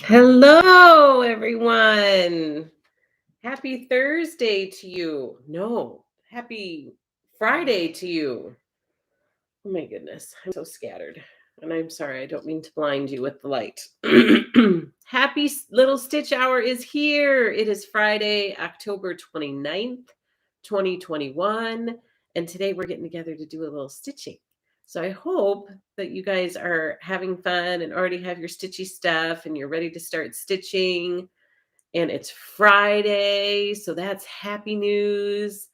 Hello, everyone. Happy Thursday to you. No, happy Friday to you. Oh my goodness, I'm so scattered. And I'm sorry, I don't mean to blind you with the light. Happy Little Stitch Hour is here. It is Friday, October 29th, 2021. And today we're getting together to do a little stitching. So I hope that you guys are having fun and already have your stitchy stuff and you're ready to start stitching. And it's Friday, so that's happy news.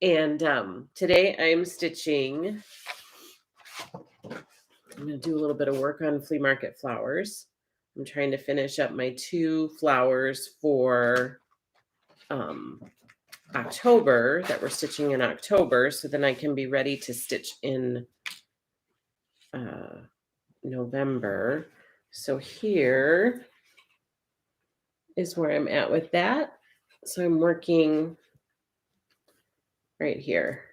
And today I'm stitching. I'm going to do a little bit of work on flea market flowers. I'm trying to finish up my 2 flowers for October that we're stitching in October, so then I can be ready to stitch in November. So here is where I'm at with that. So I'm working right here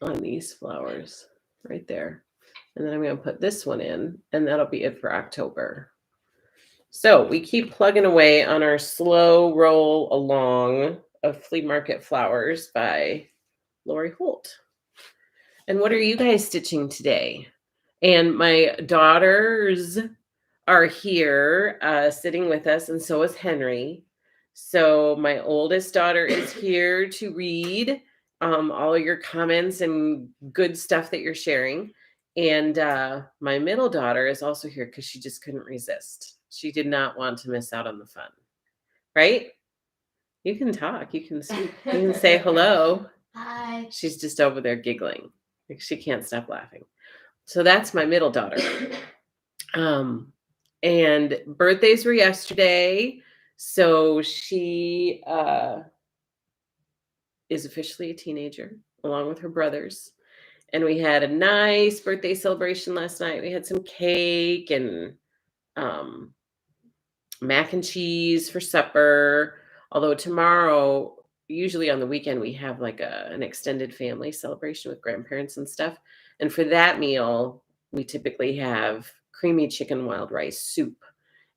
on these flowers right there. And then I'm going to put this one in, and that'll be it for October. So we keep plugging away on our slow roll along of Flea Market Flowers by Lori Holt. And what are you guys stitching today? And my daughters are here sitting with us, and so is Henry. So my oldest daughter is here to read all of your comments and good stuff that you're sharing. And my middle daughter is also here because she just couldn't resist. She did not want to miss out on the fun. Right? You can talk. You can speak. You can say hello. Hi. She's just over there giggling. Like she can't stop laughing. So that's my middle daughter. And birthdays were yesterday. So she is officially a teenager along with her brothers. And we had a nice birthday celebration last night. We had some cake and mac and cheese for supper. Although tomorrow, usually on the weekend, we have like an extended family celebration with grandparents and stuff. And for that meal, we typically have creamy chicken wild rice soup.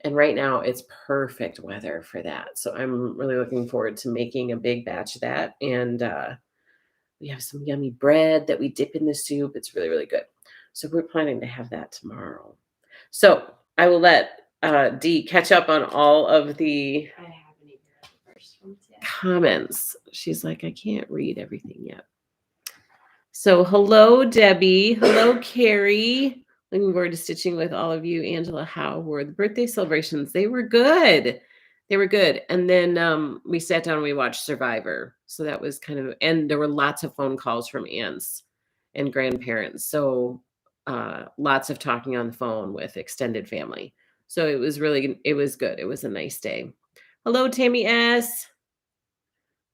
And right now it's perfect weather for that. So I'm really looking forward to making a big batch of that. And we have some yummy bread that we dip in the soup. It's really, really good. So we're planning to have that tomorrow. So I will let Dee catch up on all of the comments. She's like, I can't read everything yet. So hello, Debbie. Hello, Carrie. Looking forward to stitching with all of you. Angela, how were the birthday celebrations? They were good. They were good. And then we sat down and we watched Survivor. So that was kind of, and there were lots of phone calls from aunts and grandparents. So lots of talking on the phone with extended family. So it was good. It was a nice day. Hello, Tammy S.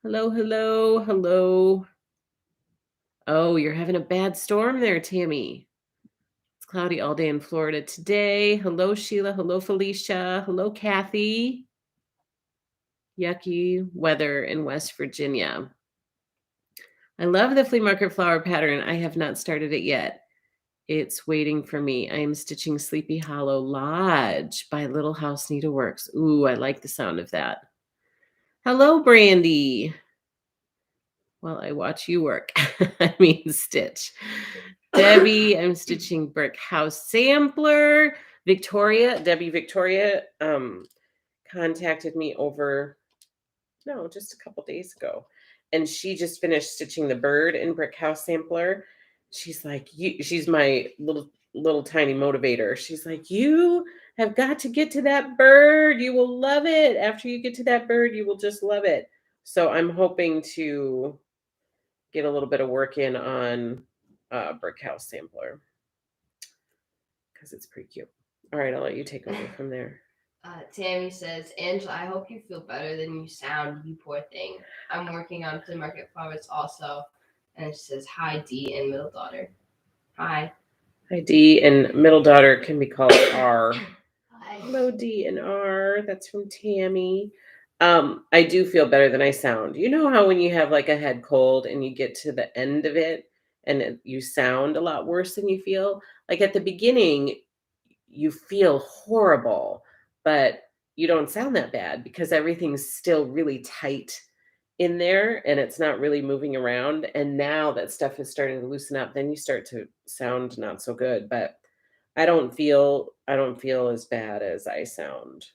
Hello, hello, hello. Oh, you're having a bad storm there, Tammy. It's cloudy all day in Florida today. Hello, Sheila. Hello, Felicia. Hello, Kathy. Yucky weather in West Virginia. I love the flea market flower pattern. I have not started it yet. It's waiting for me. I am stitching Sleepy Hollow Lodge by Little House Needleworks. Ooh, I like the sound of that. Hello, Brandy. While I watch you work. I mean, stitch. Debbie, I'm stitching Brick House Sampler. Debbie Victoria contacted me just a couple days ago. And she just finished stitching the bird in Brick House Sampler. She's like, she's my little tiny motivator. She's like, you have got to get to that bird. You will love it. After you get to that bird, you will just love it. So I'm hoping to get a little bit of work in on Brick House Sampler because it's pretty cute. All right, I'll let you take over from there. Tammy says, Angela, I hope you feel better than you sound, you poor thing. I'm working on flea market flowers also. And she says, hi, Dee and middle daughter. Hi. Hi, Dee, and middle daughter can be called R. Hi. Hello, Dee and R. That's from Tammy. I do feel better than I sound. You know how when you have like a head cold and you get to the end of it and you sound a lot worse than you feel? Like at the beginning, you feel horrible, but you don't sound that bad because everything's still really tight in there and it's not really moving around. And now that stuff is starting to loosen up, then you start to sound not so good. But I don't feel as bad as I sound.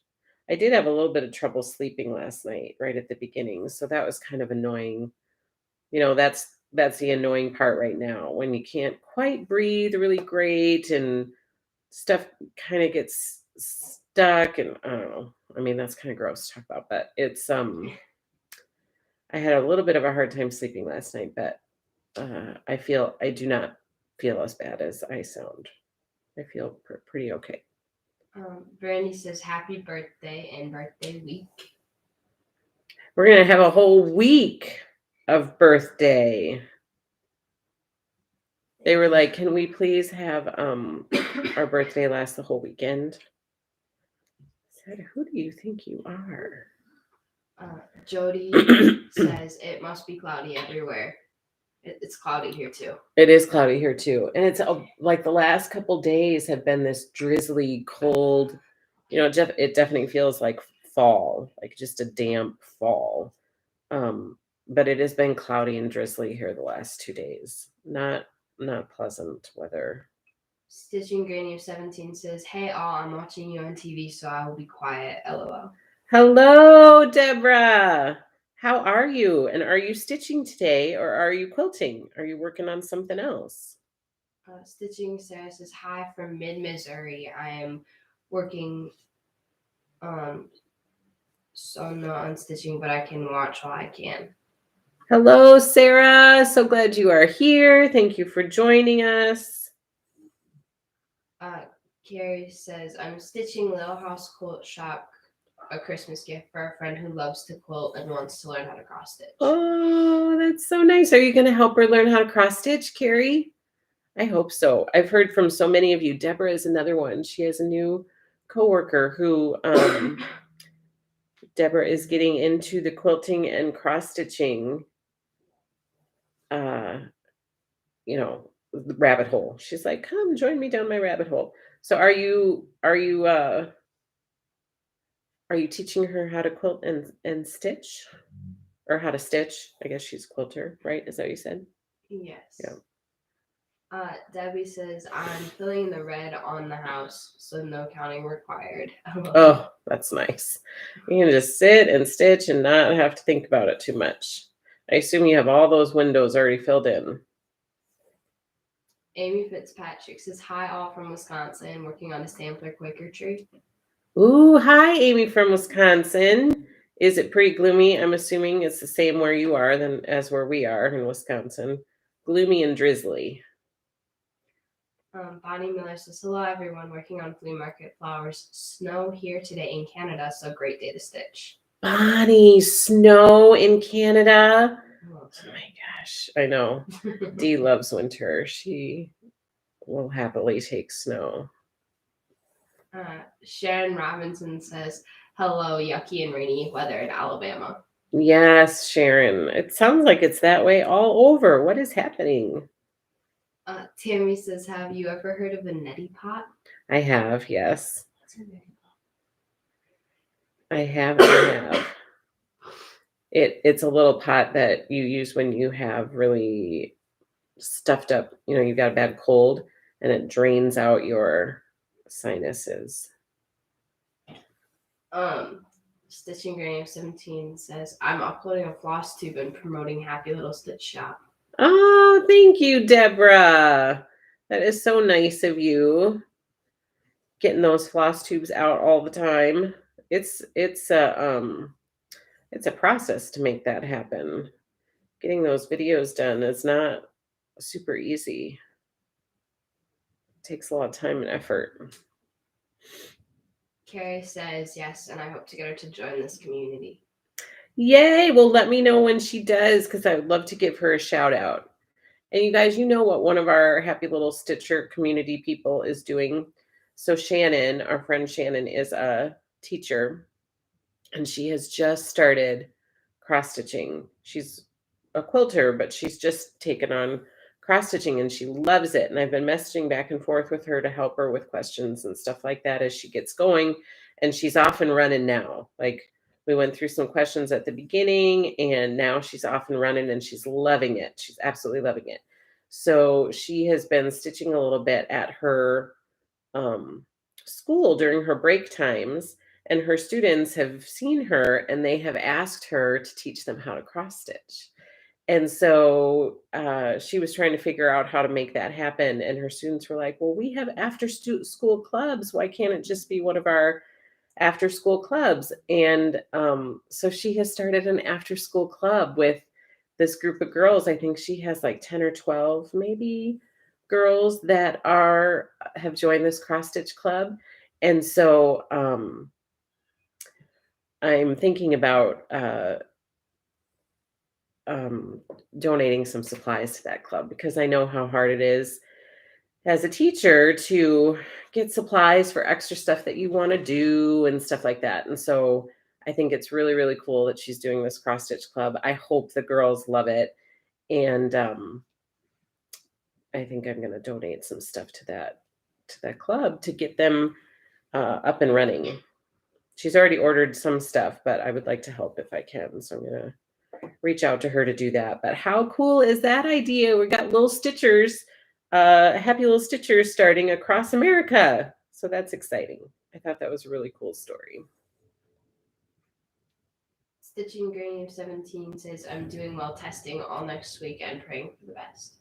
I did have a little bit of trouble sleeping last night right at the beginning, so that was kind of annoying. That's the annoying part right now when you can't quite breathe really great and stuff kind of gets stuck, and I don't know. I mean, that's kind of gross to talk about, but it's I had a little bit of a hard time sleeping last night, but I do not feel as bad as I sound. I feel pretty okay. Brandy says happy birthday and birthday week. We're gonna have a whole week of birthday. They were like, "Can we please have our birthday last the whole weekend?" I said, "Who do you think you are?" Jody says it must be cloudy everywhere. It's cloudy here too. It is cloudy here too, and it's like the last couple days have been this drizzly, cold. It definitely feels like fall, like just a damp fall. But it has been cloudy and drizzly here the last 2 days. Not pleasant weather. Stitching Granny of 17 says, "Hey all, I'm watching you on TV, so I will be quiet. LOL." Hello, Deborah. How are you? And are you stitching today or are you quilting? Are you working on something else? Stitching Sarah says, "Hi from mid Missouri. I am working so not on stitching, but I can watch while I can." Hello, Sarah. So glad you are here. Thank you for joining us. Carrie says, "I'm stitching Little House Quilt Shop a Christmas gift for a friend who loves to quilt and wants to learn how to cross stitch." Oh, that's so nice. Are you going to help her learn how to cross stitch, Carrie? I hope so. I've heard from so many of you. Deborah is another one. She has a new coworker who Deborah is getting into the quilting and cross stitching the rabbit hole. She's like, "Come join me down my rabbit hole." So are you teaching her how to quilt and stitch, or how to stitch? I guess she's a quilter, right? Is that what you said? Yes. Yeah. Debbie says, "I'm filling the red on the house, so no counting required." Oh, that's nice. You can just sit and stitch and not have to think about it too much. I assume you have all those windows already filled in. Amy Fitzpatrick says, "Hi all from Wisconsin, working on a sampler Quaker tree." Ooh, hi, Amy from Wisconsin. Is it pretty gloomy? I'm assuming it's the same where you are than as where we are in Wisconsin. Gloomy and drizzly. Bonnie Miller says, "Hello everyone, working on flea market flowers. Snow here today in Canada, so great day to stitch." Bonnie, snow in Canada. Oh my gosh, I know. Dee loves winter. She will happily take snow. Sharon Robinson says, "Hello, yucky and rainy weather in Alabama." Yes, Sharon. It sounds like it's that way all over. What is happening? Tammy says, "Have you ever heard of a neti pot?" I have, yes. What's a neti pot? I have. It's a little pot that you use when you have really stuffed up, you've got a bad cold, and it drains out your sinuses. Stitching Granny of 17 says, "I'm uploading a floss tube and promoting Happy Little Stitch Shop." Oh, thank you, Deborah. That is so nice of you. Getting those floss tubes out all the time. It's a process to make that happen. Getting those videos done is not super easy. It takes a lot of time and effort. Carrie says, "Yes, and I hope to get her to join this community." Yay! Well, let me know when she does, because I would love to give her a shout out. And you guys, you know what one of our Happy Little Stitcher community people is doing. So Shannon, our friend Shannon, is a teacher, and she has just started cross stitching. She's a quilter, but she's just taken on cross stitching and she loves it. And I've been messaging back and forth with her to help her with questions and stuff like that as she gets going. and she's off and running now. Like, we went through some questions at the beginning, and now she's off and running, and she's loving it. She's absolutely loving it. So she has been stitching a little bit at her um, school during her break times, and her students have seen her and they have asked her to teach them how to cross stitch. And so she was trying to figure out how to make that happen. And her students were like, well, we have after school clubs. Why can't it just be one of our after school clubs? And so she has started an after school club with this group of girls. I think she has like 10 or 12 maybe girls that are have joined this cross stitch club. And so I'm thinking about donating some supplies to that club, because I know how hard it is as a teacher to get supplies for extra stuff that you want to do and stuff like that. And so I think it's really, really cool that she's doing this cross stitch club. I hope the girls love it. And I think I'm going to donate some stuff to that club to get them up and running. She's already ordered some stuff, but I would like to help if I can. So I'm going to reach out to her to do that. But how cool is that idea? We got little stitchers, happy little stitchers starting across America. So that's exciting. I thought that was a really cool story. Stitching Granny of 17 says, I'm doing well testing all next week and praying for the best.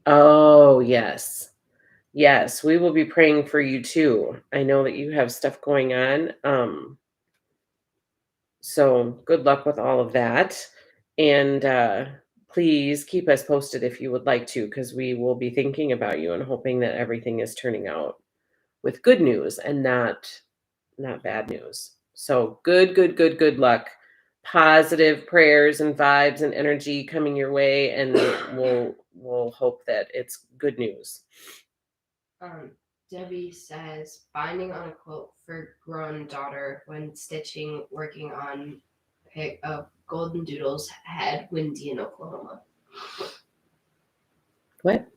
Oh, yes. Yes, we will be praying for you too. I know that you have stuff going on. So good luck with all of that. And please keep us posted if you would like to, because we will be thinking about you and hoping that everything is turning out with good news and not bad news. So good luck. Positive prayers and vibes and energy coming your way, and we'll hope that it's good news. Debbie says, binding on a quilt for grown daughter when stitching, working on pick of Golden Doodle's head, windy in Oklahoma. What?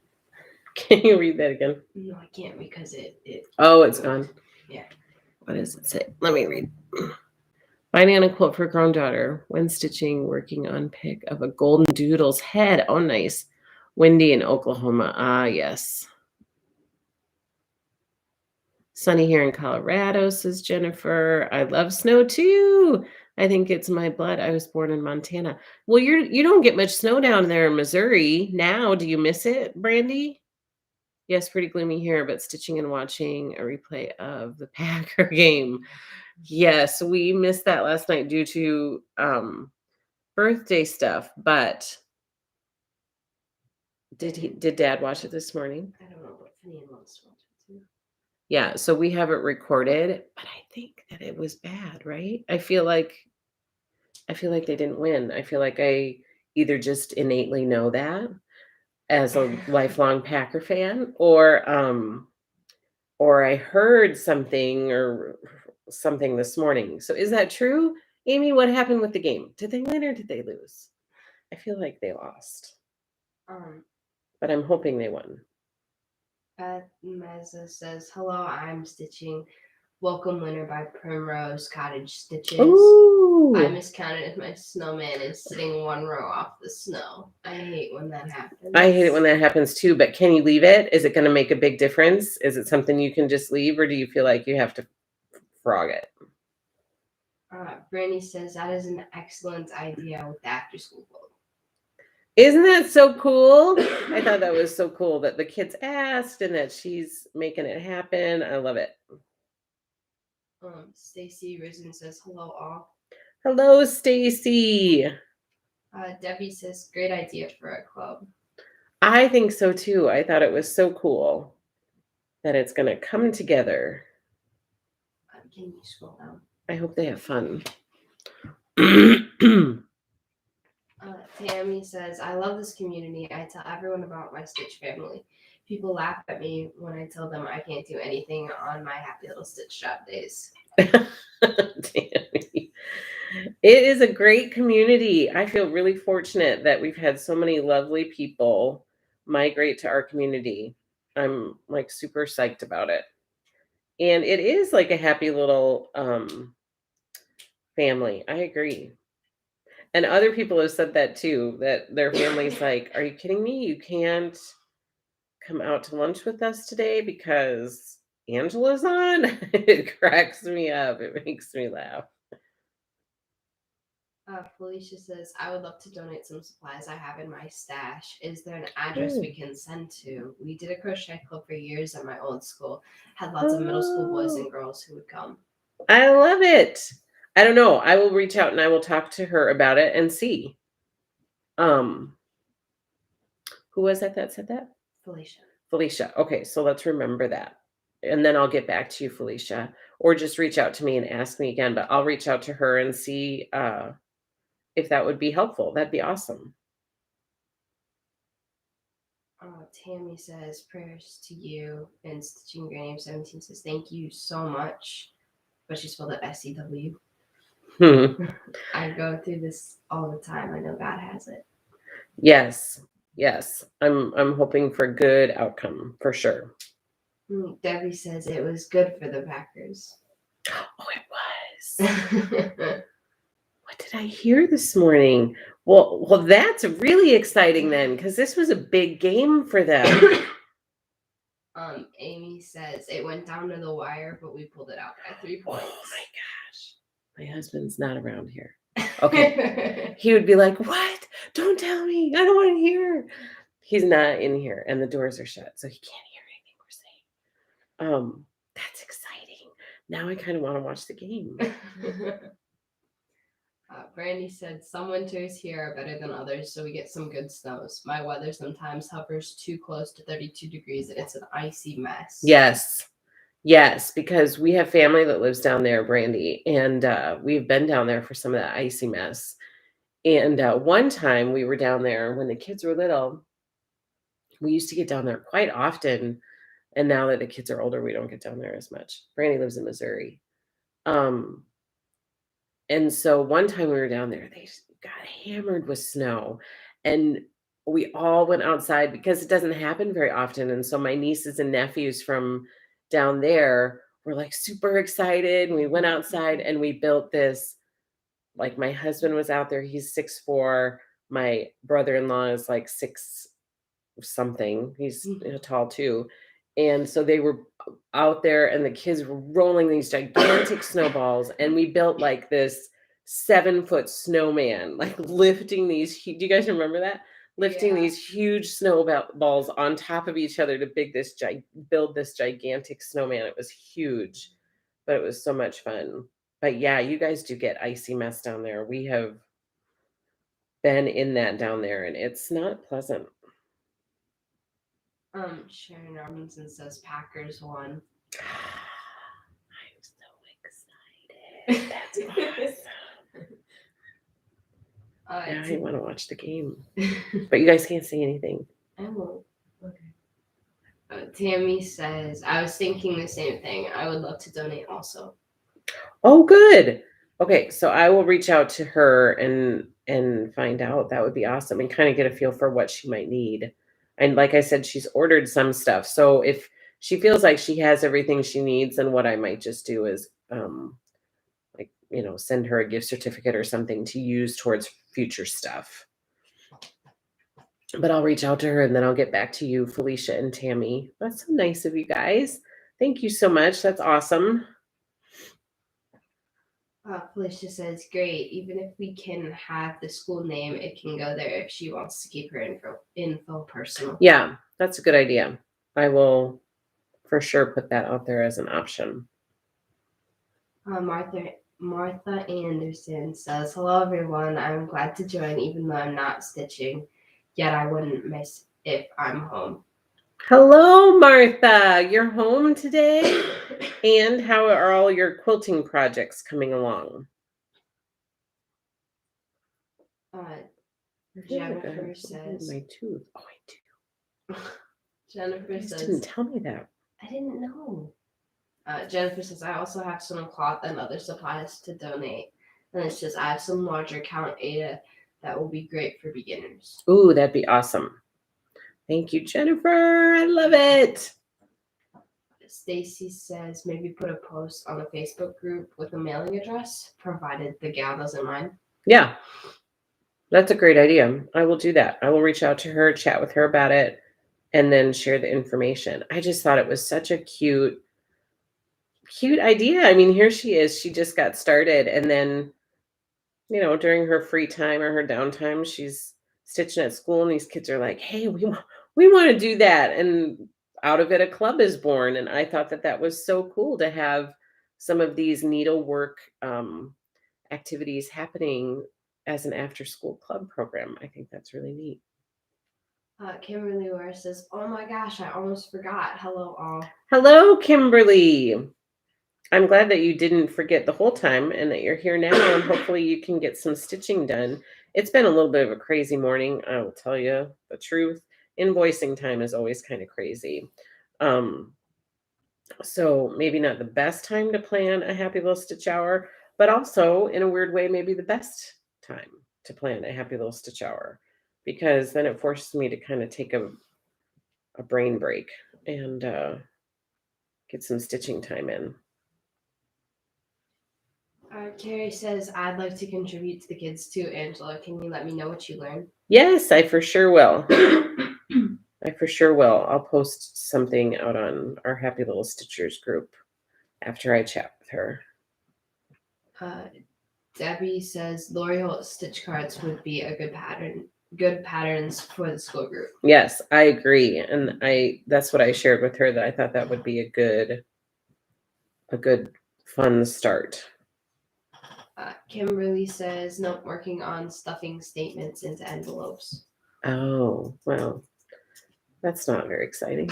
Can you read that again? No, I can't, because it Oh, it's gone. Yeah. What does it say? Let me read. Binding on a quilt for grown daughter when stitching, working on pick of a Golden Doodle's head. Oh, nice. Windy in Oklahoma. Ah, yes. Sunny here in Colorado, says Jennifer. I love snow too. I think it's my blood. I was born in Montana. Well, you don't get much snow down there in Missouri now. Do you miss it, Brandy? Yes, pretty gloomy here, but stitching and watching a replay of the Packer game. Yes, we missed that last night due to birthday stuff, but did Dad watch it this morning? I don't know, but Finian wants to watch it too. Yeah, so we have it recorded, but I think that it was bad, right? I feel like they didn't win. I feel like I either just innately know that as a lifelong Packer fan, or I heard something this morning. So is that true? Amy, what happened with the game? Did they win or did they lose? I feel like they lost. But I'm hoping they won. Meza says, hello, I'm stitching Welcome Winter by Primrose Cottage Stitches. Ooh. I miscounted if my snowman is sitting one row off the snow. I hate when that happens. I hate it when that happens too, but can you leave it? Is it going to make a big difference? Is it something you can just leave, or do you feel like you have to frog it? Brandy says, that is an excellent idea with the after school club. Isn't that so cool? I thought that was so cool that the kids asked and that she's making it happen. I love it. Stacy Risen says, hello all. Hello, Stacy. Debbie says, great idea for a club. I think so too. I thought it was so cool that it's going to come together. Can you scroll down? I hope they have fun. Tammy says, I love this community. I tell everyone about my Stitch family. People laugh at me when I tell them I can't do anything on my happy little Stitch shop days. Tammy. It is a great community. I feel really fortunate that we've had so many lovely people migrate to our community. I'm like super psyched about it. And it is like a happy little family. I agree. And other people have said that too, that their family's like, "Are you kidding me? You can't come out to lunch with us today because Angela's on?" It cracks me up. It makes me laugh. Felicia says, I would love to donate some supplies I have in my stash. Is there an address Ooh. we can send to? We did a crochet club for years at my old school. Had lots of middle school boys and girls who would come. I love it. I don't know. I will reach out and I will talk to her about it and see. Um, who was that said that? Felicia. Felicia. Okay, so let's remember that. And then I'll get back to you, Felicia, or just reach out to me and ask me again. But I'll reach out to her and see if that would be helpful. That'd be awesome. Tammy says, prayers to you. And Stitching Granny 17 says, thank you so much. But she spelled it SEW. I go through this all the time. I know God has it. Yes. Yes. I'm hoping for good outcome for sure. Debbie says it was good for the Packers. Oh, it was. What did I hear this morning? Well, that's really exciting then, because this was a big game for them. Amy says it went down to the wire, but we pulled it out by 3 points. Oh my gosh. My husband's not around here. Okay. He would be like, "What? Don't tell me. I don't want to hear." He's not in here and the doors are shut, so he can't hear anything we're saying. That's exciting. Now I kind of want to watch the game. Brandy said some winters here are better than others, so we get some good snows. My weather sometimes hovers too close to 32 degrees and it's an icy mess. Yes. Yes, because we have family that lives down there, Brandy, and we've been down there for some of that icy mess. And one time we were down there when the kids were little. We used to get down there quite often, and now that the kids are older, we don't get down there as much. Brandy lives in Missouri. And so one time we were down there, they just got hammered with snow, and we all went outside because it doesn't happen very often. And so my nieces and nephews from down there were like super excited. And we went outside and we built this, like my husband was out there, he's 6'4". My brother-in-law is like 6 something. He's tall too. And so they were out there and the kids were rolling these gigantic snowballs, and we built like this 7-foot snowman, like lifting these. Do you guys remember that? Lifting these huge snowballs on top of each other to build this gigantic snowman. It was huge, but it was so much fun. But yeah, you guys do get icy mess down there. We have been in that down there, and it's not pleasant. Sharon Robinson says Packers won. I'm so excited. That's awesome. Now I want to watch the game. But you guys can't say anything. I won't. Okay. Tammy says, I was thinking the same thing. I would love to donate also. Oh, good. Okay, so I will reach out to her and find out. That would be awesome, and kind of get a feel for what she might need. And like I said, she's ordered some stuff. So if she feels like she has everything she needs, then what I might just do is like, send her a gift certificate or something to use towards future stuff. But I'll reach out to her and then I'll get back to you, Felicia and Tammy. That's so nice of you guys. Thank you so much. That's awesome. Felicia says, great. Even if we can have the school name, it can go there if she wants to keep her info personal. Yeah, that's a good idea. I will for sure put that out there as an option. Martha Anderson says, hello, everyone. I'm glad to join, even though I'm not stitching. Yet I wouldn't miss if I'm home. Hello, Martha. You're home today? And how are all your quilting projects coming along? Jennifer says, my tooth. Oh, I do. Jennifer says, didn't tell me that. I didn't know. Jennifer says, I also have some cloth and other supplies to donate. And it says, I have some larger count Ada that will be great for beginners. Ooh, that'd be awesome. Thank you, Jennifer. I love it. Stacy says maybe put a post on the Facebook group with a mailing address, provided the gal doesn't mind. Yeah, that's a great idea. I will do that. I will reach out to her, chat with her about it, and then share the information. I just thought it was such a cute idea. I mean, here she is. She just got started, and then, during her free time or her downtime, she's stitching at school, and these kids are like, "Hey, we want to do that," and out of it, a club is born. And I thought that was so cool to have some of these needlework activities happening as an after-school club program. I think that's really neat. Kimberly Ware says, "Oh my gosh, I almost forgot. Hello, all." Hello, Kimberly. I'm glad that you didn't forget the whole time and that you're here now, and hopefully you can get some stitching done. It's been a little bit of a crazy morning. I will tell you the truth. Invoicing time is always kind of crazy. So maybe not the best time to plan a happy little stitch hour, but also in a weird way, maybe the best time to plan a happy little stitch hour, because then it forces me to kind of take a brain break and get some stitching time in. Carrie says, "I'd like to contribute to the kids too, Angela. Can you let me know what you learned?" Yes, I for sure will. I for sure will. I'll post something out on our Happy Little Stitchers group after I chat with her. Debbie says, "Lori Holt stitch cards would be a good patterns for the school group." Yes, I agree. And that's what I shared with her, that I thought that would be a good fun start. Kimberly says, "Nope, working on stuffing statements into envelopes." Oh, well, that's not very exciting.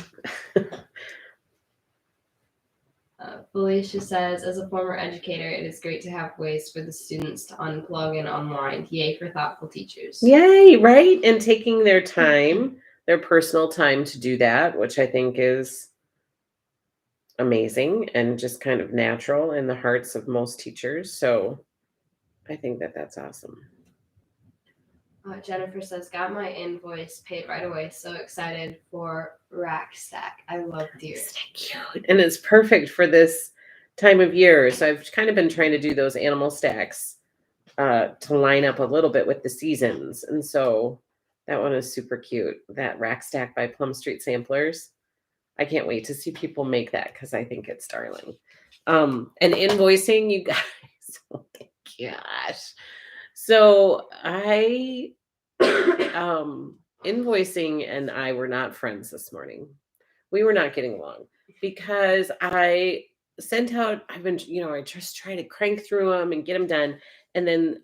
Felicia says, "As a former educator, it is great to have ways for the students to unplug and unwind. Yay for thoughtful teachers." Yay, right? And taking their time, their personal time to do that, which I think is amazing and just kind of natural in the hearts of most teachers. So I think that that's awesome. Jennifer says, "Got my invoice paid right away. So excited for rack stack. I love deer." Isn't it cute? And it's perfect for this time of year. So I've kind of been trying to do those animal stacks to line up a little bit with the seasons. And so that one is super cute. That rack stack by Plum Street Samplers. I can't wait to see people make that because I think it's darling. And invoicing, you guys. Oh my gosh. So Invoicing and I were not friends this morning. We were not getting along because I sent out, I just try to crank through them and get them done. And then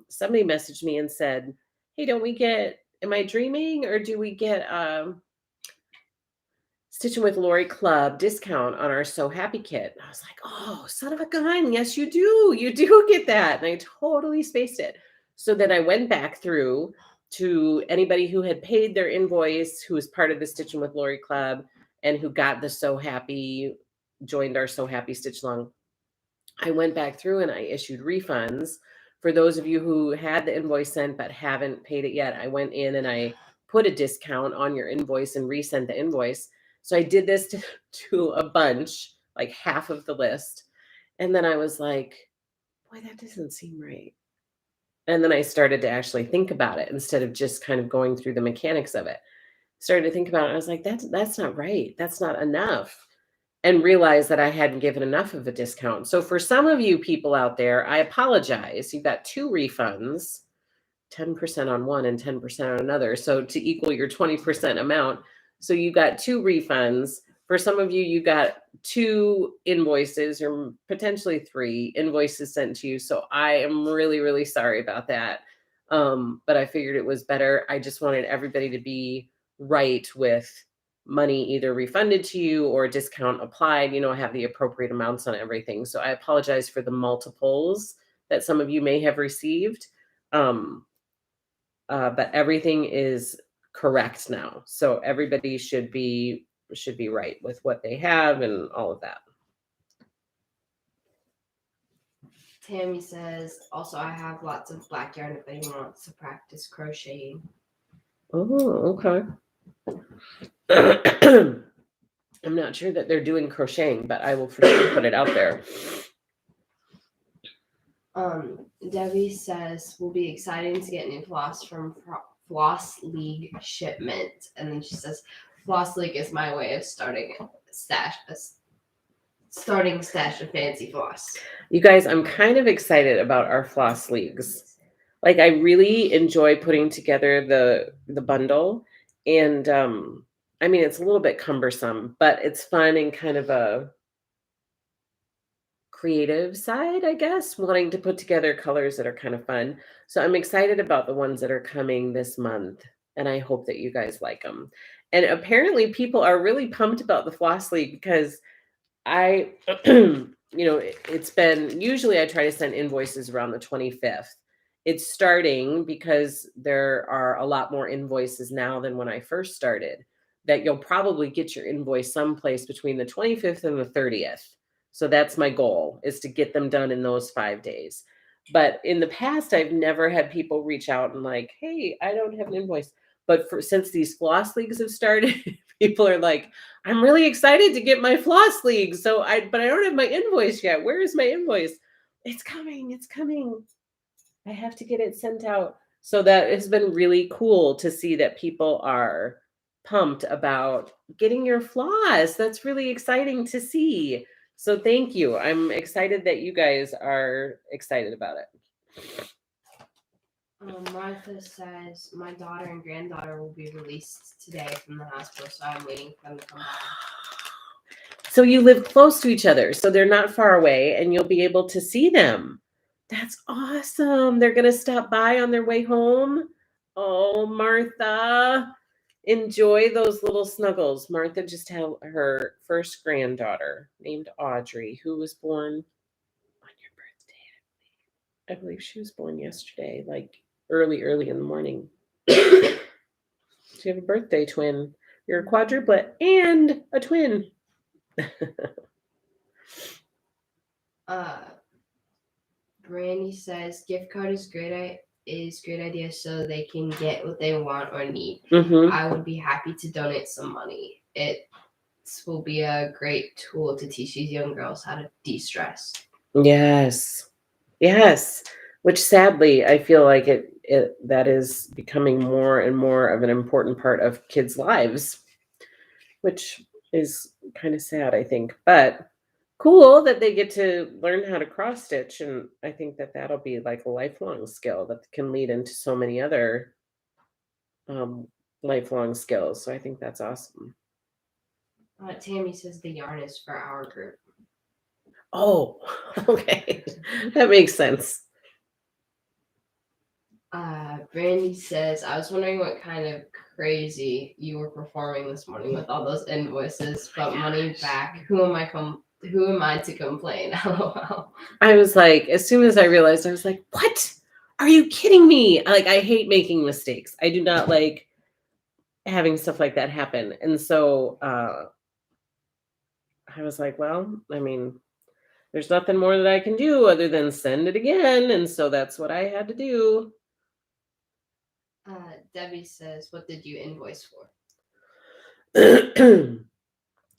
somebody messaged me and said, "Hey, am I dreaming, or do we get Stitching with Lori Club discount on our So Happy kit?" And I was like, "Oh, son of a gun. Yes, you do. You do get that." And I totally spaced it. So then I went back through to anybody who had paid their invoice, who was part of the Stitching with Lori Club and who got the So Happy, joined our So Happy Stitch Along. I went back through and I issued refunds for those of you who had the invoice sent but haven't paid it yet. I went in and I put a discount on your invoice and resent the invoice. So I did this to a bunch, like half of the list. And then I was like, boy, that doesn't seem right. And then I started to actually think about it instead of just kind of going through the mechanics of it. Started to think about it. I was like, that's not right. That's not enough. And realized that I hadn't given enough of a discount. So for some of you people out there, I apologize. You got 2 refunds, 10% on one and 10% on another. So to equal your 20% amount. So you got 2 refunds. For some of you, you got 2 invoices or potentially 3 invoices sent to you. So I am really, really sorry about that. But I figured it was better. I just wanted everybody to be right with money either refunded to you or a discount applied, have the appropriate amounts on everything. So I apologize for the multiples that some of you may have received. But everything is correct now. So everybody should be right with what they have and all of that. Tammy says, "Also, I have lots of black yarn if anyone wants to practice crocheting." Oh, okay. I'm not sure that they're doing crocheting, but I will for sure put it out there. Debbie says we'll be excited to get new floss from Floss League shipment, and then she says Floss League is my way of starting stash of fancy floss. You guys, I'm kind of excited about our floss leagues. Like, I really enjoy putting together the bundle, and I mean, it's a little bit cumbersome, but it's fun and kind of a creative side, I guess, wanting to put together colors that are kind of fun. So I'm excited about the ones that are coming this month, and I hope that you guys like them. And apparently, people are really pumped about the floss league because I, it's been usually I try to send invoices around the 25th. It's starting because there are a lot more invoices now than when I first started, that you'll probably get your invoice someplace between the 25th and the 30th. So that's my goal, is to get them done in those 5 days. But in the past, I've never had people reach out and like, hey, I don't have an invoice. But since these floss leagues have started, people are like, I'm really excited to get my floss league. But I don't have my invoice yet. Where is my invoice? It's coming. It's coming. I have to get it sent out. So that has been really cool to see that people are pumped about getting your floss. That's really exciting to see. So thank you. I'm excited that you guys are excited about it. Martha says my daughter and granddaughter will be released today from the hospital, so I'm waiting for them to come back. So you live close to each other, so they're not far away, and you'll be able to see them. That's awesome. They're going to stop by on their way home. Oh, Martha, enjoy those little snuggles. Martha just had her first granddaughter named Audrey, who was born on your birthday. I believe she was born yesterday, like early in the morning. So you have a birthday twin. You're a quadruplet and a twin. Brandy says gift card is great idea so they can get what they want or need. I would be happy to donate some money. It will be a great tool to teach these young girls how to de-stress. Yes. Which sadly, I feel like that is becoming more and more of an important part of kids' lives, which is kind of sad, I think. But cool that they get to learn how to cross stitch, and I think that that'll be like a lifelong skill that can lead into so many other lifelong skills. So I think that's awesome. Tammy says the yarn is for our group. Oh, okay. That makes sense. Brandy says, I was wondering what kind of crazy you were performing this morning with all those invoices, but money back. Who am I to complain? LOL. I was like, as soon as I realized, I was like, what? Are you kidding me? Like, I hate making mistakes. I do not like having stuff like that happen. And so I was like, well, I mean, there's nothing more that I can do other than send it again. And so that's what I had to do. Debbie says, what did you invoice for?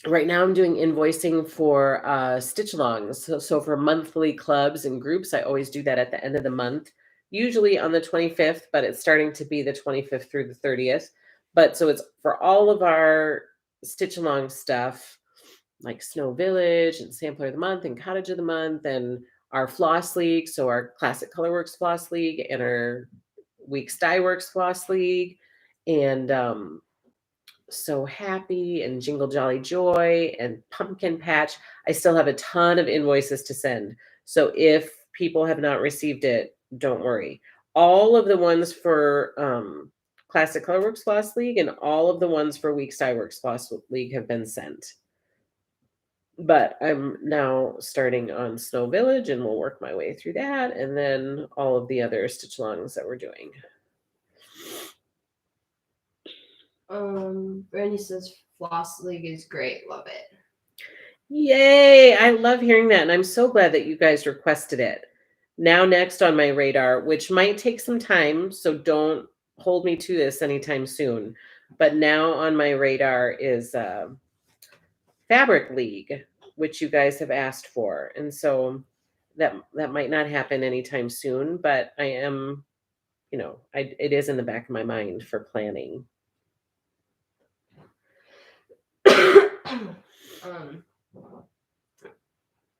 Right now I'm doing invoicing for stitch alongs. So for monthly clubs and groups, I always do that at the end of the month, usually on the 25th, but it's starting to be the 25th through the 30th. But so it's for all of our stitch along stuff, like Snow Village and Sampler of the Month and Cottage of the Month and our Floss League. So our Classic Colorworks Floss League and our Weeks Dye Works Floss League. And So Happy and Jingle Jolly Joy and Pumpkin Patch. I still have a ton of invoices to send. So if people have not received it, don't worry. All of the ones for Classic Colorworks Floss League and all of the ones for Weeks Dye Works Floss League have been sent. But I'm now starting on Snow Village and we'll work my way through that. And then all of the other stitch alongs that we're doing. Brandy says Floss League is great. Love it. Yay. I love hearing that. And I'm so glad that you guys requested it. Now next on my radar, which might take some time, so don't hold me to this anytime soon. But now on my radar is fabric league, which you guys have asked for. And so that might not happen anytime soon, but I am, it is in the back of my mind for planning.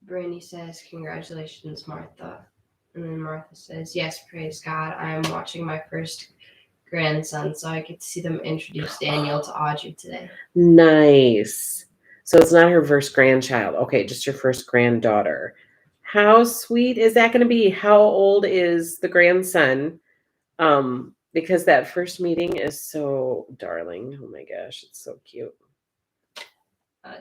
Brandy says, "Congratulations, Martha." And then Martha says, "Yes, praise God. I am watching my first grandson, so I get to see them introduce Daniel to Audrey today." Nice. So it's not her first grandchild. Okay, just your first granddaughter. How sweet is that going to be? How old is the grandson? Because that first meeting is so darling. Oh my gosh, it's so cute.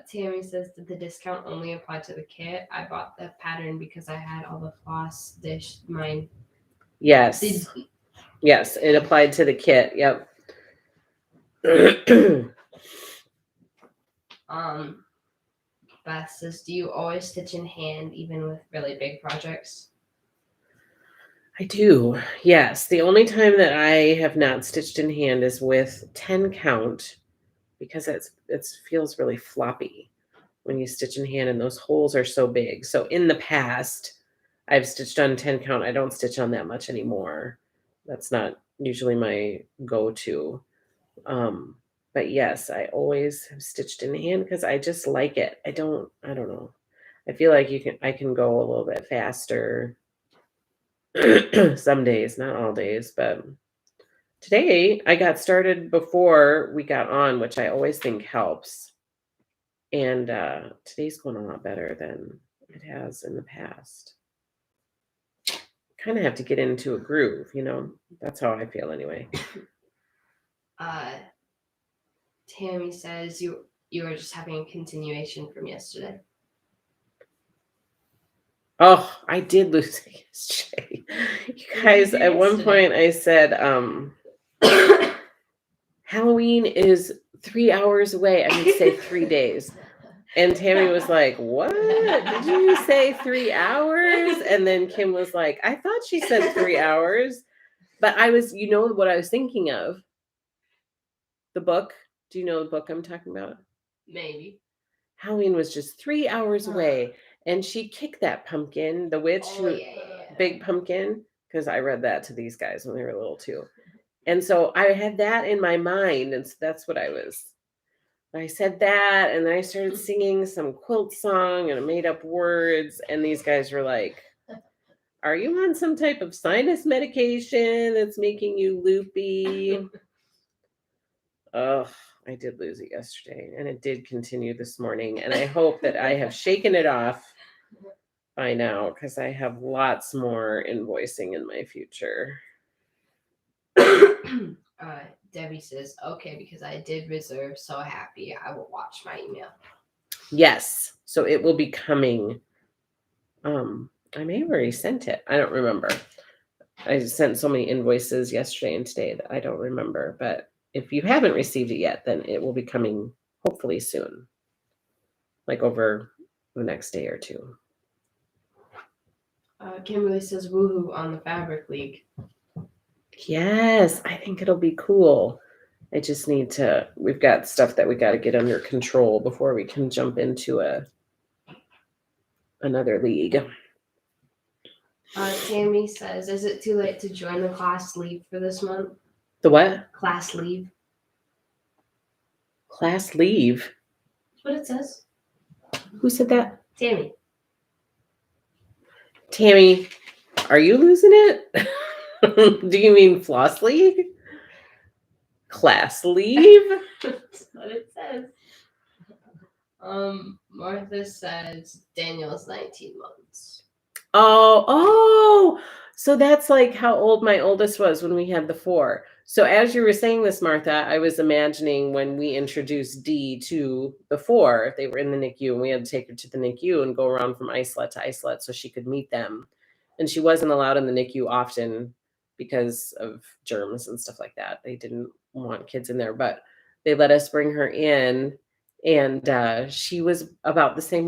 Tammy says, "Did the discount only apply to the kit? I bought the pattern because I had all the floss dish mine." Yes. Yes, it applied to the kit. Yep. Beth says, "Do you always stitch in hand even with really big projects?" I do. Yes. The only time that I have not stitched in hand is with 10 count because it feels really floppy when you stitch in hand and those holes are so big. So in the past, I've stitched on 10 count. I don't stitch on that much anymore. That's not usually my go-to. But yes, I always have stitched in hand because I just like it. I don't know. I feel like I can go a little bit faster some days, not all days, but today I got started before we got on, which I always think helps. And today's going a lot better than it has in the past. Kind of have to get into a groove, That's how I feel anyway. Tammy says, you were just having a continuation from yesterday." Oh, I did lose it yesterday. You guys, at one point I said, Halloween is 3 hours away. I would say 3 days. And Tammy was like, "What? Did you say 3 hours?" And then Kim was like, "I thought she said 3 hours." But you know what I was thinking of? The book. Do you know the book I'm talking about? Maybe. Halloween was just 3 hours away. And she kicked that pumpkin, the witch, big pumpkin, because I read that to these guys when they were little too. And so I had that in my mind. And so that's what I said that. And then I started singing some quilt song and I made up words. And these guys were like, "Are you on some type of sinus medication that's making you loopy?" Ugh, I did lose it yesterday and it did continue this morning. And I hope that I have shaken it off by now because I have lots more invoicing in my future. Debbie says, "Okay, because I did reserve. So happy. I will watch my email." Yes. So it will be coming. I may have already sent it. I don't remember. I sent so many invoices yesterday and today that I don't remember. But if you haven't received it yet, then it will be coming hopefully soon. Like over the next day or two. Kimberly says, "Woohoo" on the Fabric League. Yes, I think it'll be cool. I just we've got stuff that we got to get under control before we can jump into another league. Tammy says, "Is it too late to join the class leave for this month?" The what? Class leave. Class leave? That's what it says. Who said that? Tammy. Tammy, are you losing it? Do you mean Floss league? Class leave? That's what it says. Martha says Daniel's 19 months. Oh, so that's like how old my oldest was when we had the 4. So as you were saying this, Martha, I was imagining when we introduced D to the 4, they were in the NICU and we had to take her to the NICU and go around from isolate to isolate so she could meet them. And she wasn't allowed in the NICU often because of germs and stuff like that. They didn't want kids in there, but they let us bring her in. And she was about the same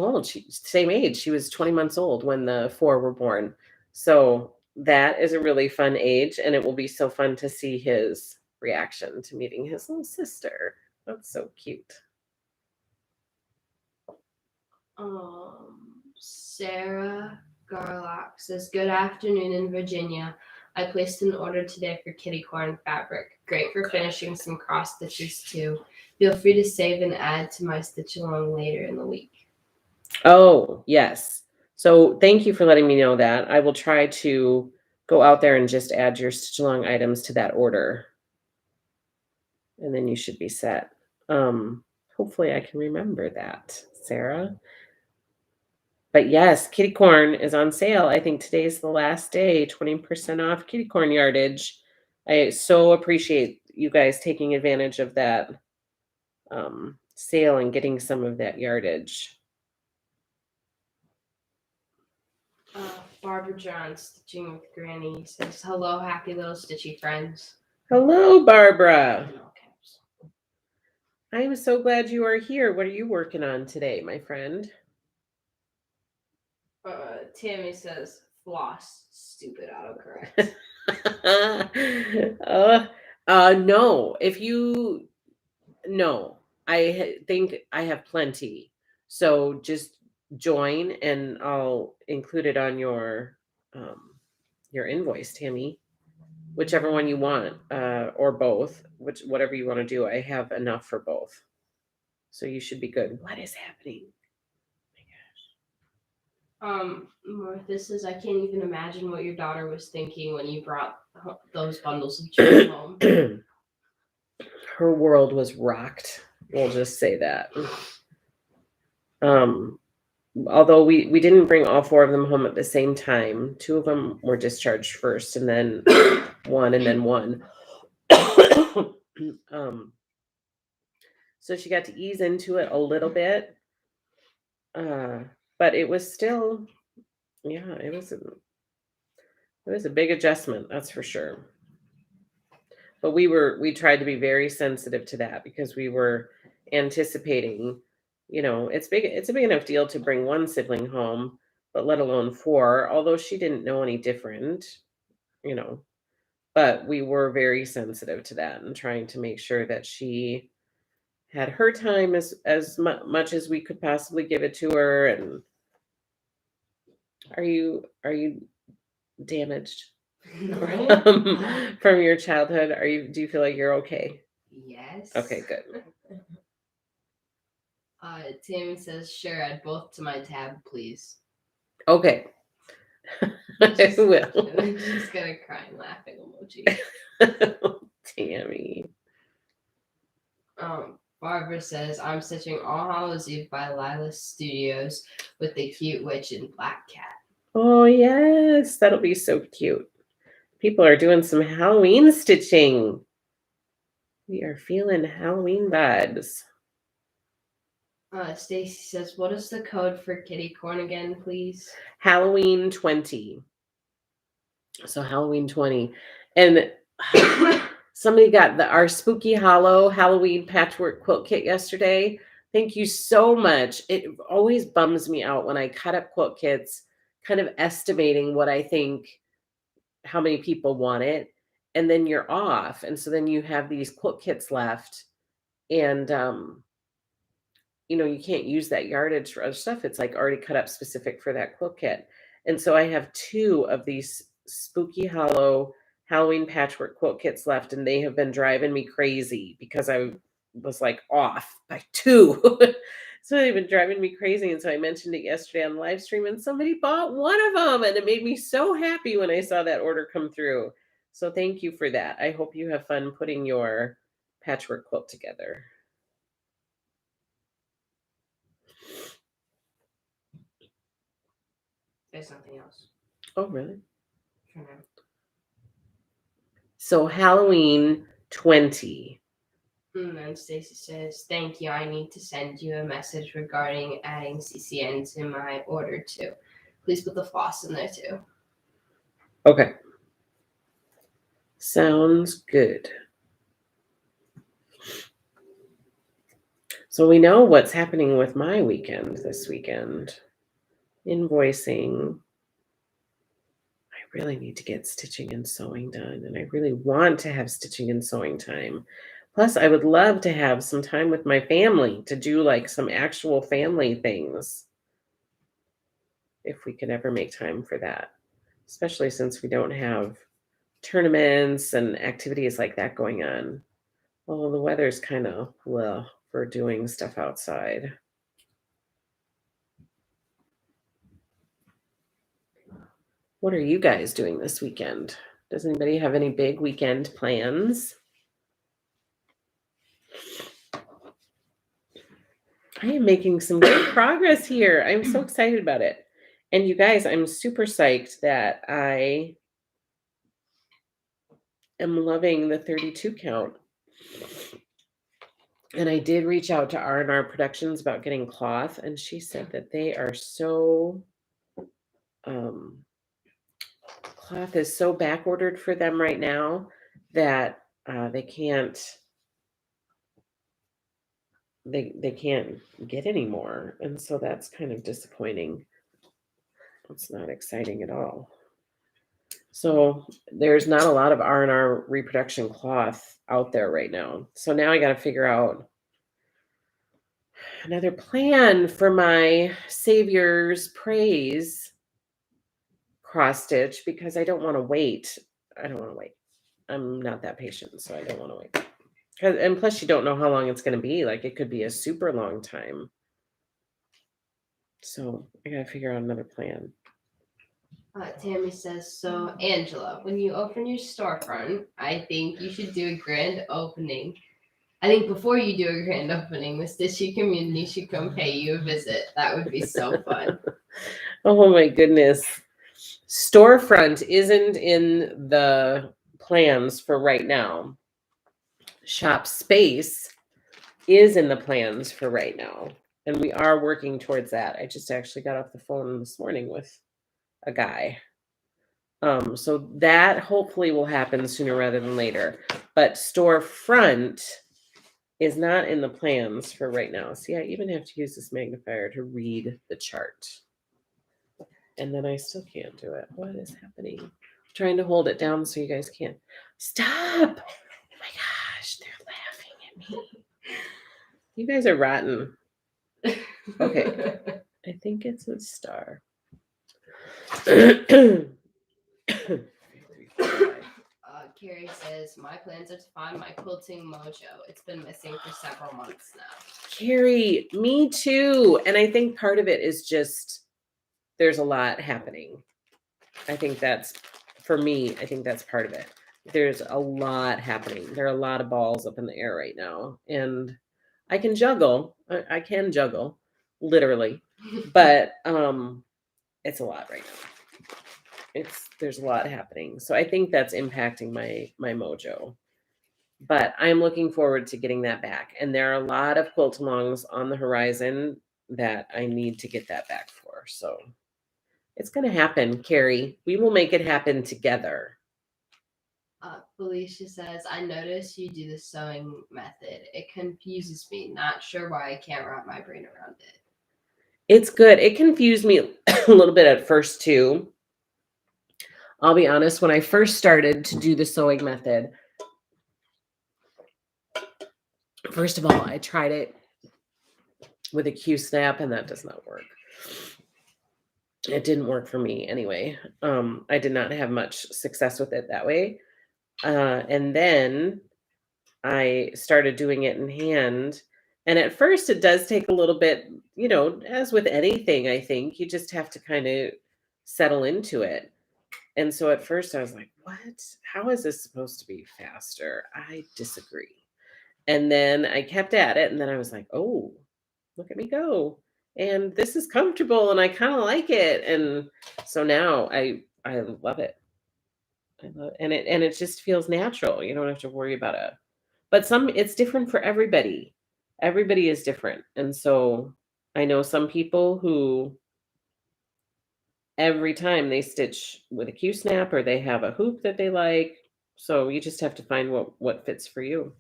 age. She was 20 months old when the 4 were born. So that is a really fun age, and it will be so fun to see his reaction to meeting his little sister. That's so cute. Sarah Garlock says, "Good afternoon in Virginia. I placed an order today for kitty corn fabric. Great for finishing some cross stitches too. Feel free to save and add to my stitch along later in the week." Oh, yes. So thank you for letting me know that. I will try to go out there and just add your stitch along items to that order. And then you should be set. Hopefully I can remember that, Sarah. But yes, kitty corn is on sale. I think today's the last day, 20% off kitty corn yardage. I so appreciate you guys taking advantage of that sale and getting some of that yardage. Barbara John, Stitching with Granny, says, "Hello, happy little stitchy friends." Hello, Barbara. In all caps. I am so glad you are here. What are you working on today, my friend? Tammy says, "Floss, stupid autocorrect." No. No, think I have plenty. So just join and I'll include it on your invoice, Tammy. Whichever one you want, or both, whatever you want to do. I have enough for both. So you should be good. What is happening? Martha says, "I can't even imagine what your daughter was thinking when you brought those bundles of children home." Her world was rocked. We'll just say that. Although we didn't bring all four of them home at the same time. Two of them were discharged first, and then one, and then one. So she got to ease into it a little bit. But it was still, yeah, it was a big adjustment, that's for sure. But we tried to be very sensitive to that because we were anticipating, it's a big enough deal to bring one sibling home, but let alone four, although she didn't know any different, but we were very sensitive to that and trying to make sure that she had her time as much as we could possibly give it to her. And are you damaged from your childhood? Do you feel like you're okay? Yes. Okay, good. Tammy says, "Sure, add both to my tab, please." Okay. I will. And then she's got a crying laughing emoji. Tammy. Barbara says, "I'm stitching All Hallows Eve by Lila Studios with the cute witch and black cat." Oh yes, that'll be so cute. People are doing some Halloween stitching. We are feeling Halloween vibes. Stacy says, "What is the code for kitty corn again, please?" Halloween 20. So Halloween 20. And somebody got our Spooky Hollow Halloween patchwork quilt kit yesterday. Thank you so much. It always bums me out when I cut up quilt kits, kind of estimating what I think, how many people want it, and then you're off. And so then you have these quilt kits left, and you can't use that yardage for other stuff. It's like already cut up specific for that quilt kit. And so I have two of these Spooky Hollow Halloween patchwork quilt kits left, and they have been driving me crazy because I was like off by two. So they've been driving me crazy. And so I mentioned it yesterday on the live stream, and somebody bought one of them, and it made me so happy when I saw that order come through. So thank you for that. I hope you have fun putting your patchwork quilt together. There's something else. Oh, really? For now. So Halloween 20. And then Stacy says, "Thank you. I need to send you a message regarding adding CCN to my order too. Please put the floss in there too." Okay. Sounds good. So we know what's happening with my weekend this weekend. Invoicing. I really need to get stitching and sewing done, and I really want to have stitching and sewing time. Plus, I would love to have some time with my family to do like some actual family things. if we could ever make time for that, especially since we don't have tournaments and activities like that going on. Well, the weather's kind of well for doing stuff outside. What are you guys doing this weekend? Does anybody have any big weekend plans? I am making some good progress here. I'm so excited about it. And you guys, I'm super psyched that I am loving the 32 count. And I did reach out to R&R Productions about getting cloth, and she said that they are so cloth is so back ordered for them right now that they can't get any more, and so that's kind of disappointing. It's not exciting at all. So there's not a lot of R&R reproduction cloth out there right now. So now I got to figure out another plan for my Savior's Praise cross stitch because I don't want to wait. I'm not that patient, so I don't want to wait. And plus, you don't know how long it's going to be. Like, it could be a super long time. So I got to figure out another plan. Tammy says, so Angela, when you open your storefront, I think you should do a grand opening. I think before you do a grand opening, the Stitchy community should come pay you a visit. That would be so fun. Oh my goodness. Storefront isn't in the plans for right now. Shop space is in the plans for right now. And we are working towards that. I just actually got off the phone this morning with a guy. So that hopefully will happen sooner rather than later. But storefront is not in the plans for right now. See, I even have to use this magnifier to read the chart. And then I still can't do it. What is happening? I'm trying to hold it down so you guys can't. Stop! Oh my gosh, they're laughing at me. You guys are rotten. Okay. I think it's a star. Carrie says, my plans are to find my quilting mojo. It's been missing for several months now. Carrie, me too. And I think part of it is just there's a lot happening. I think that's, for me, I think that's part of it. There's a lot happening. There are a lot of balls up in the air right now. And I can juggle. I can juggle, literally. But it's a lot right now. There's a lot happening. So I think that's impacting my mojo. But I'm looking forward to getting that back. And there are a lot of quilt-alongs on the horizon that I need to get that back for. So it's going to happen, Carrie. We will make it happen together. Felicia says, I notice you do the sewing method. It confuses me. Not sure why I can't wrap my brain around it. It's good. It confused me a little bit at first, too. I'll be honest, when I first started to do the sewing method, first of all, I tried it with a Q-snap, and that does not work. It didn't work for me anyway. I did not have much success with it that way. And then I started doing it in hand. And at first it does take a little bit, as with anything, I think you just have to kind of settle into it. And so at first I was like, what? How is this supposed to be faster? I disagree. And then I kept at it. And then I was like, oh, look at me go. And this is comfortable and I kind of like it. And so now I love it. I love it. And it just feels natural. You don't have to worry about it. But it's different for everybody. Everybody is different. And so I know some people who every time they stitch with a Q-snap or they have a hoop that they like. So you just have to find what fits for you.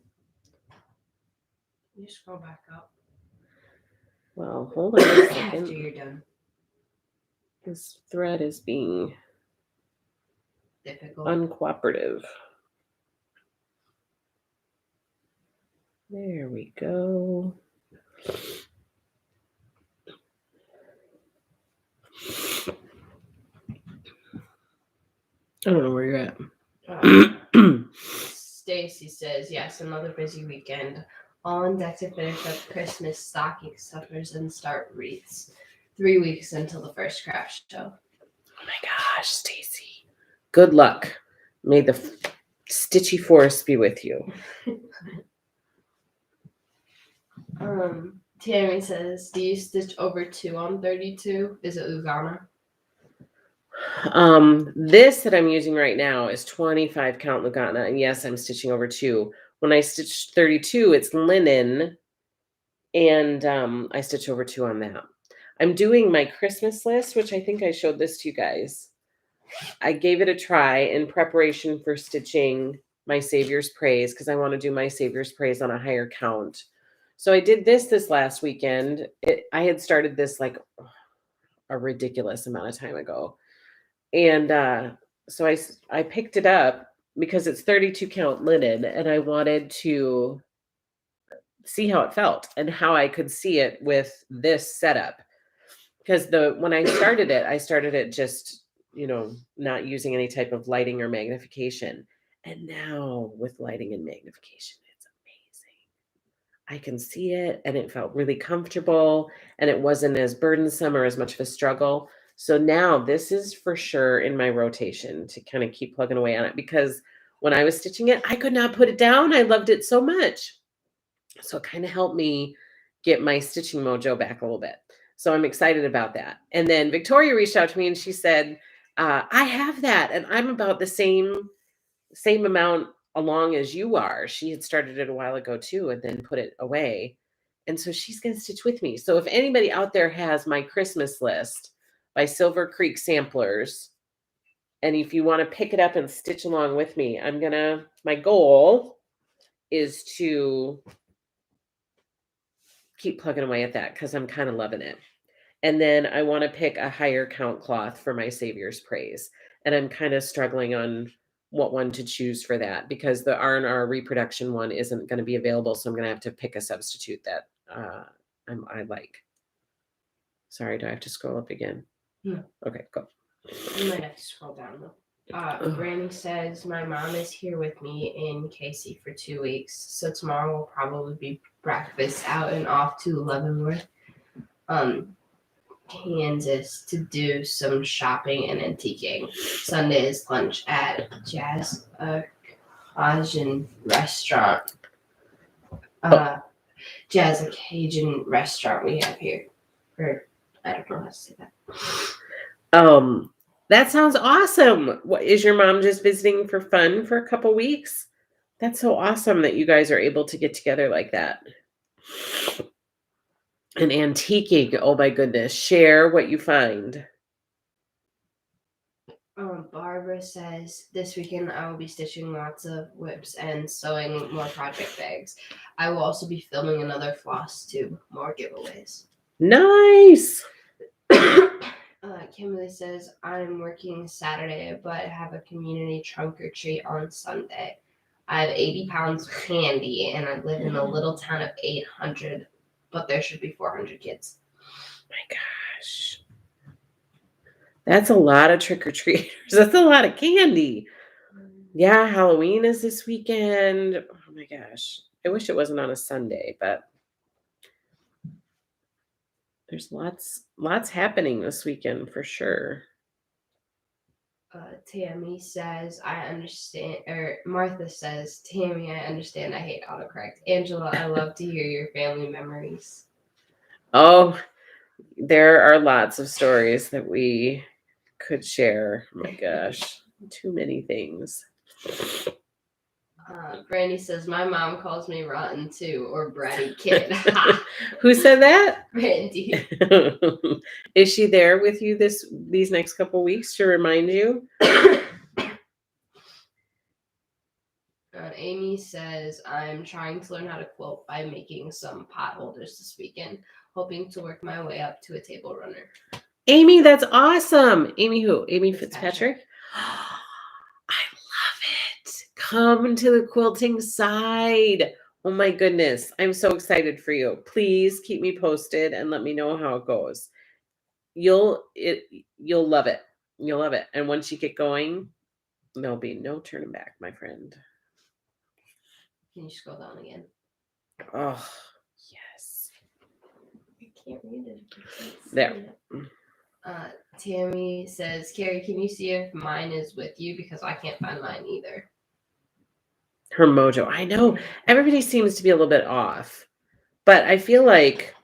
You scroll back up. Well, hold on a second. After you're done. This thread is being difficult, uncooperative. There we go. I don't know where you're at. Stacy says, yes, another busy weekend. All on deck to finish up Christmas stocking stuffers and start wreaths. 3 weeks until the first craft show. Oh my gosh, Stacy. Good luck. May the stitchy force be with you. Tammy says, do you stitch over 2 on 32? Is it Lugana? This that I'm using right now is 25 count Lugana, and yes, I'm stitching over 2. When I stitch 32, it's linen, and I stitch over 2 on that. I'm doing my Christmas list, which I think I showed this to you guys. I gave it a try in preparation for stitching my Savior's Praise, because I want to do my Savior's Praise on a higher count. So I did this last weekend. I had started this like a ridiculous amount of time ago. And so I picked it up because it's 32 count linen, and I wanted to see how it felt and how I could see it with this setup. Because when I started it just, not using any type of lighting or magnification. And now with lighting and magnification, it's amazing. I can see it, and it felt really comfortable, and it wasn't as burdensome or as much of a struggle. So now this is for sure in my rotation to kind of keep plugging away on it, because when I was stitching it, I could not put it down. I loved it so much. So it kind of helped me get my stitching mojo back a little bit. So I'm excited about that. And then Victoria reached out to me and she said, I have that, and I'm about the same amount along as you are. She had started it a while ago too, and then put it away. And so she's going to stitch with me. So if anybody out there has my Christmas list by Silver Creek Samplers, and if you want to pick it up and stitch along with me, my goal is to keep plugging away at that, because I'm kind of loving it. And then I want to pick a higher count cloth for my Savior's Praise. And I'm kind of struggling on what one to choose for that, because the R&R reproduction one isn't going to be available. So I'm going to have to pick a substitute that I like. Sorry, do I have to scroll up again? No. Okay, go. You might have to scroll down though. Granny says, my mom is here with me in Casey for 2 weeks. So tomorrow will probably be breakfast out and off to Leavenworth, Kansas, to do some shopping and antiquing. Sunday is lunch at Jazz Cajun restaurant. Jazz Cajun restaurant we have here. Or I don't know how to say that. That sounds awesome. What, is your mom just visiting for fun for a couple weeks? That's so awesome that you guys are able to get together like that. And antiquing, oh my goodness. Share what you find. Barbara says, this weekend I will be stitching lots of whips and sewing more project bags. I will also be filming another floss tube, more giveaways. Nice. Kimberly says, I'm working Saturday, but have a community trunk or treat on Sunday. I have 80 pounds of candy, and I live in a little town of 800, but there should be 400 kids. My gosh. That's a lot of trick-or-treaters. That's a lot of candy. Yeah, Halloween is this weekend. Oh my gosh. I wish it wasn't on a Sunday, but there's lots happening this weekend for sure. Tammy says, I understand, or Martha says, Tammy, I understand, I hate autocorrect. Angela, I love to hear your family memories. Oh, there are lots of stories that we could share. Oh my gosh, too many things. Brandy says, my mom calls me rotten too, or bratty kid. Who said that? Brandy. Is she there with you these next couple weeks to remind you? Amy says, I'm trying to learn how to quilt by making some pot holders this weekend, hoping to work my way up to a table runner. Amy, that's awesome. Amy who? Amy Fitzpatrick? I love it. Come to the quilting side. Oh my goodness. I'm so excited for you. Please keep me posted and let me know how it goes. You'll love it. You'll love it. And once you get going, There'll be no turning back, my friend. Can you scroll down again? Oh, yes. I can't read it. There. Tammy says, Carrie, can you see if mine is with you? Because I can't find mine either. Her mojo. I know everybody seems to be a little bit off, but I feel like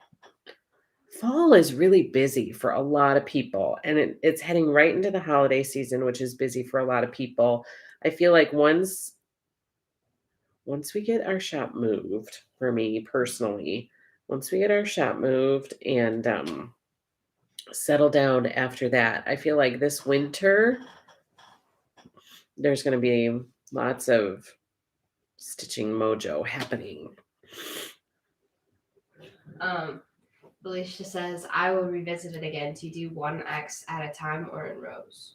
fall is really busy for a lot of people, and it's heading right into the holiday season, which is busy for a lot of people. I feel like once we get our shop moved, for me personally, once we get our shop moved and settle down after that, I feel like this winter there's going to be lots of stitching mojo happening. Felicia says, I will revisit it again to do 1X at a time or in rows.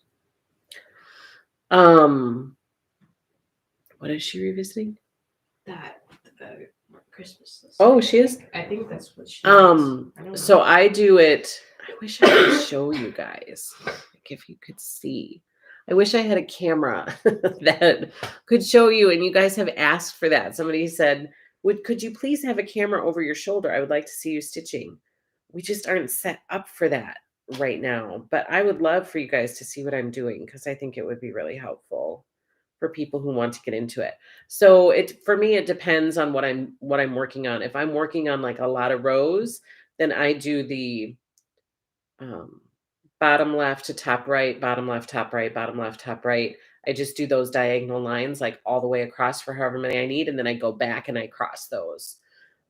What is she revisiting? That Christmas list. Oh, she is? I think that's what she does. So I do it. I wish I could show you guys. Like if you could see. I wish I had a camera that could show you, and you guys have asked for that. Somebody said, could you please have a camera over your shoulder? I would like to see you stitching. We just aren't set up for that right now. But I would love for you guys to see what I'm doing because I think it would be really helpful for people who want to get into it. So for me, it depends on what I'm working on. If I'm working on like a lot of rows, then I do the bottom left to top right, bottom left, top right, bottom left, top right. I just do those diagonal lines like all the way across for however many I need, and then I go back and I cross those.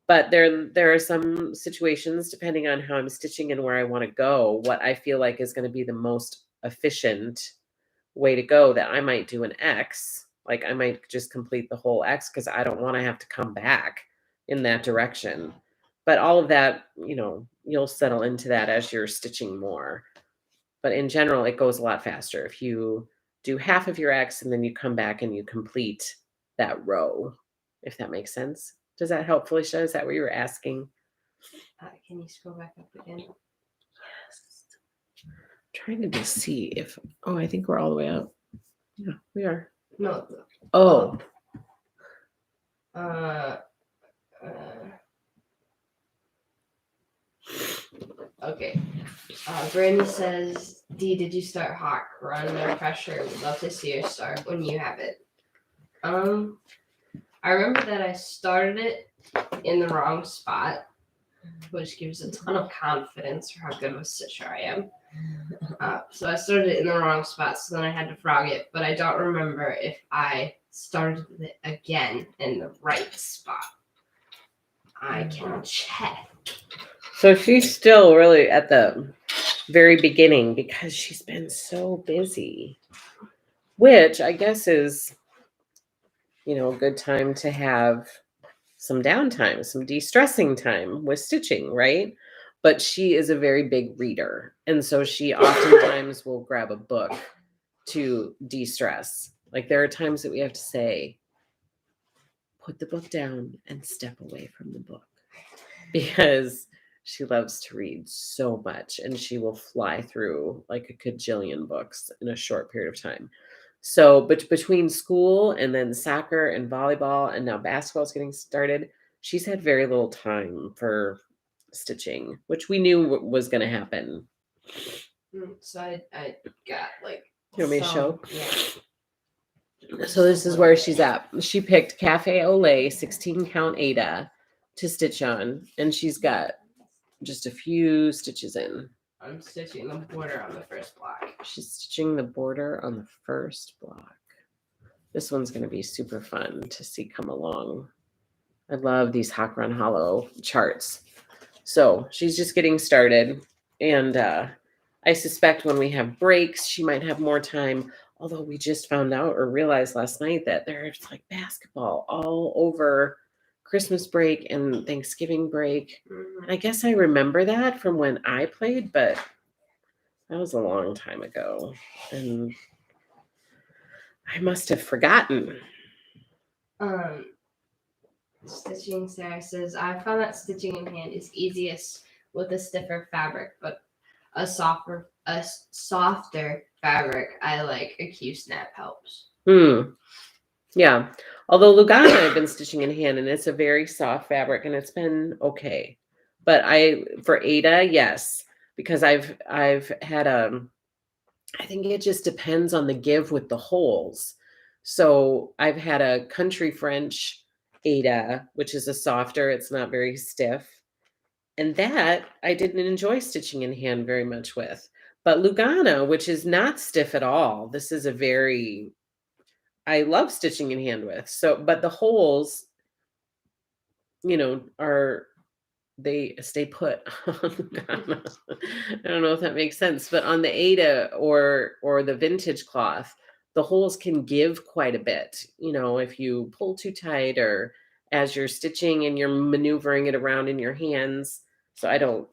But there are some situations, depending on how I'm stitching and where I want to go, what I feel like is going to be the most efficient way to go, that I might do an X. Like I might just complete the whole X because I don't want to have to come back in that direction. But all of that, you'll settle into that as you're stitching more. But in general, it goes a lot faster if you do half of your X and then you come back and you complete that row, if that makes sense. Does that help, Felicia? Is that what you were asking? Can you scroll back up again? Yes. Trying to just see if, I think we're all the way up. Yeah, we are. No. Oh. Okay. Brandy says, Dee, did you start hot? Run, no pressure. We'd love to see you start when you have it. I remember that I started it in the wrong spot, which gives a ton of confidence for how good of a stitcher I am. So I started it in the wrong spot, so then I had to frog it, but I don't remember if I started it again in the right spot. I can check. So she's still really at the very beginning because she's been so busy, which I guess is, a good time to have some downtime, some de-stressing time with stitching, right? But she is a very big reader. And so she oftentimes will grab a book to de-stress. Like there are times that we have to say, put the book down and step away from the book, because she loves to read so much and she will fly through like a cajillion books in a short period of time. So, but between school and then soccer and volleyball and now basketball is getting started, she's had very little time for stitching, which we knew was going to happen. So I got like. You want me to show? Yeah. So this is where she's at. She picked Cafe Olay 16 count Ada to stitch on, and she's got just a few stitches in. I'm stitching the border on the first block. She's stitching the border on the first block. This one's going to be super fun to see come along. I love these Hawk Run Hollow charts. So she's just getting started, and I suspect when we have breaks, she might have more time. Although we just found out or realized last night that there's like basketball all over Christmas break and Thanksgiving break. And I guess I remember that from when I played, but that was a long time ago. And I must have forgotten. Stitching Sarah says, I found that stitching in hand is easiest with a stiffer fabric, but a softer fabric I like a Q snap helps. Yeah. Although Lugana I've been stitching in hand and it's a very soft fabric and it's been okay. But for Ada, yes, because I've had I think it just depends on the give with the holes. So I've had a country French Ada, which is a softer, it's not very stiff. And that I didn't enjoy stitching in hand very much with. But Lugana, which is not stiff at all, this is a very I love stitching in hand with. So, but the holes, are they stay put on Lugana. I don't know if that makes sense, but on the Ada or the vintage cloth, the holes can give quite a bit. If you pull too tight or as you're stitching and you're maneuvering it around in your hands. So I don't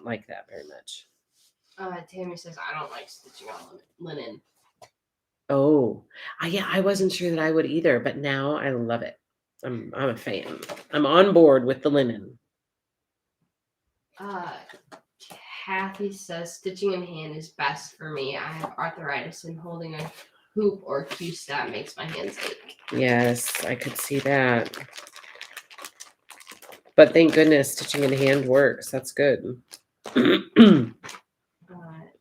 like that very much. Tammy says, I don't like stitching on linen. Oh, yeah, I wasn't sure that I would either, but now I love it. I'm a fan. I'm on board with the linen. Kathy says, stitching in hand is best for me. I have arthritis and holding a hoop or Q-step makes my hands ache. Yes, I could see that. But thank goodness stitching in hand works. That's good.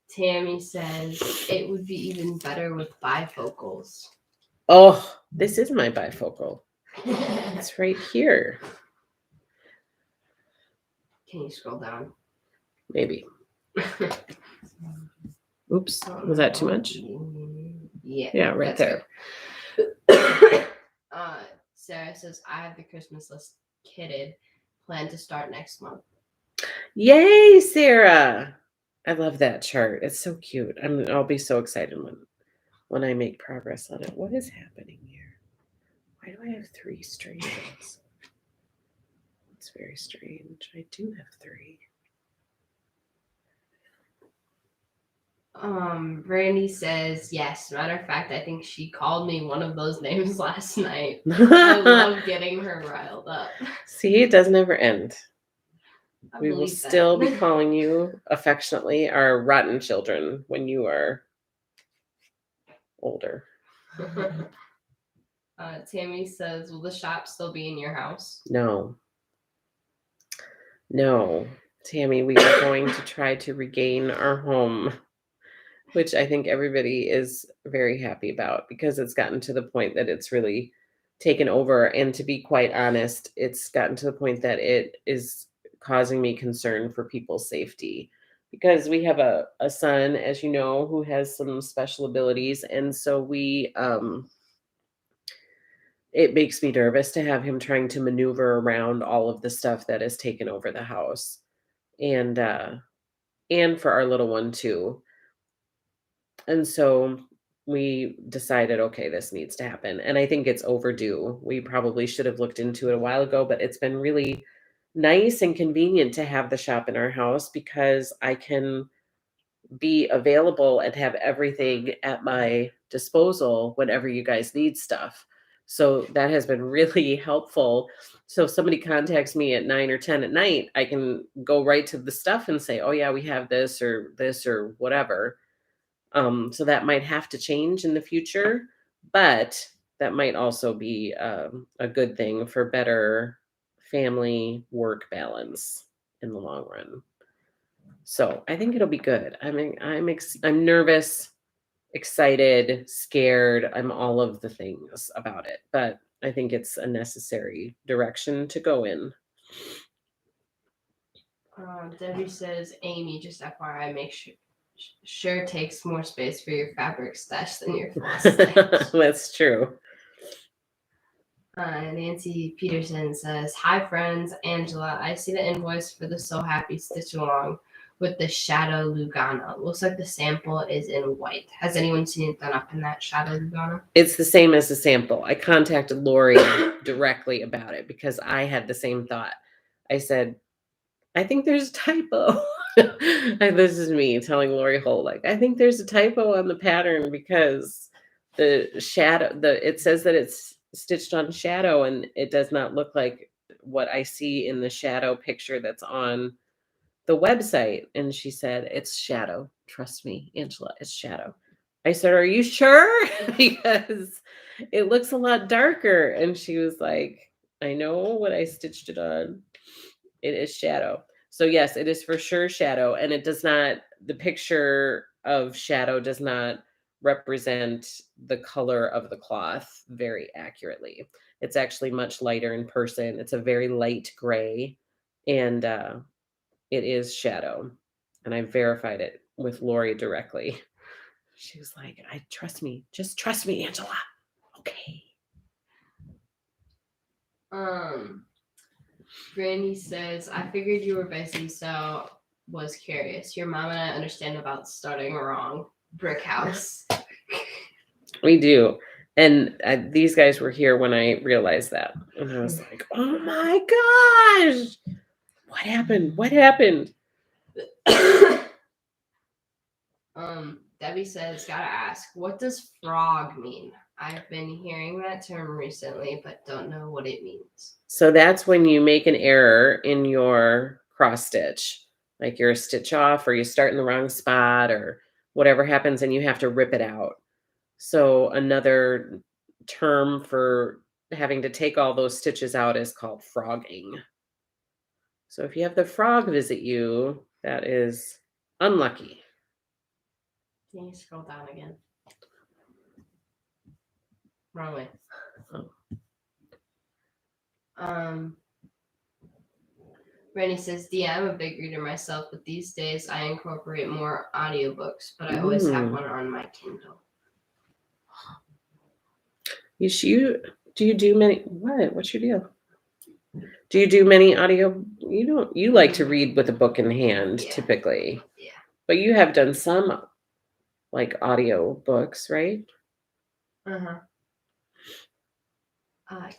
Tammy says, it would be even better with bifocals. Oh, this is my bifocal. It's right here. Can you scroll down? Maybe. Oops, was that too much? Yeah. Yeah, right there. Sarah says, I have the Christmas list kitted. Plan to start next month. Yay, Sarah. I love that chart. It's so cute. I'll be so excited when I make progress on it. What is happening here? Why do I have 3 strands? It's very strange. I do have 3. Brandy says, yes. Matter of fact, I think she called me one of those names last night. I love getting her riled up. See, it does never end. We will believe still that. be calling you affectionately our rotten children when you are older. Tammy says, will the shop still be in your house? No, Tammy, we are going to try to regain our home, which I think everybody is very happy about because it's gotten to the point that it's really taken over. And to be quite honest, it's gotten to the point that it is causing me concern for people's safety because we have a son, as you know, who has some special abilities. And so it makes me nervous to have him trying to maneuver around all of the stuff that has taken over the house. And for our little one too. And so we decided, okay, this needs to happen. And I think it's overdue. We probably should have looked into it a while ago, but it's been really nice and convenient to have the shop in our house because I can be available and have everything at my disposal whenever you guys need stuff. So that has been really helpful. So if somebody contacts me at 9 or 10 at night, I can go right to the stuff and say, oh yeah, we have this or whatever. So that might have to change in the future, but that might also be a good thing for better family work balance in the long run. So I think it'll be good. I'm nervous, excited, scared. I'm all of the things about it, but I think it's a necessary direction to go in. Debbie says, Amy, just FYI, make sure takes more space for your fabric stash than your floss stash. That's true. Nancy Peterson says, hi friends, Angela, I see the invoice for the So Happy Stitch Along with the Shadow Lugana. Looks like the sample is in white. Has anyone seen it done up in that Shadow Lugana? It's the same as the sample. I contacted Lori directly about it because I had the same thought. I said, I think there's a typo. This is me telling Lori Holt, like, I think there's a typo on the pattern because the shadow, it says that it's stitched on shadow and it does not look like what I see in the shadow picture that's on the website. And she said, it's shadow. Trust me, Angela, it's shadow. I said, "Are you sure?" Because it looks a lot darker. And she was like, "I know what I stitched it on. It is shadow." So yes, it is for sure shadow. And it does not, the picture of shadow does not represent the color of the cloth very accurately. It's actually much lighter in person. It's a very light gray. And it is shadow. And I verified it with Lori directly. She was like, "I trust me. Just trust me, Angela." Okay. Brandy says, I figured you were busy, so was curious. Your mom and I understand about starting wrong. Brick house. We do. And these guys were here when I realized that. And I was like, "Oh my gosh. What happened? What happened?" Debbie says, gotta ask, what does frog mean? I've been hearing that term recently, but don't know what it means. So that's when you make an error in your cross stitch. Like you're a stitch off or you start in the wrong spot or whatever happens and you have to rip it out. So another term for having to take all those stitches out is called frogging. So if you have the frog visit you, that is unlucky. Can you scroll down again? Wrong way. Oh. Rennie says, I'm a big reader myself, but these days I incorporate more audiobooks, but I always have one on my Kindle. Do you do many, what's your deal? Do you do many audio? You like to read with a book in hand, typically. Yeah. But you have done some like audio books, right? Uh-huh.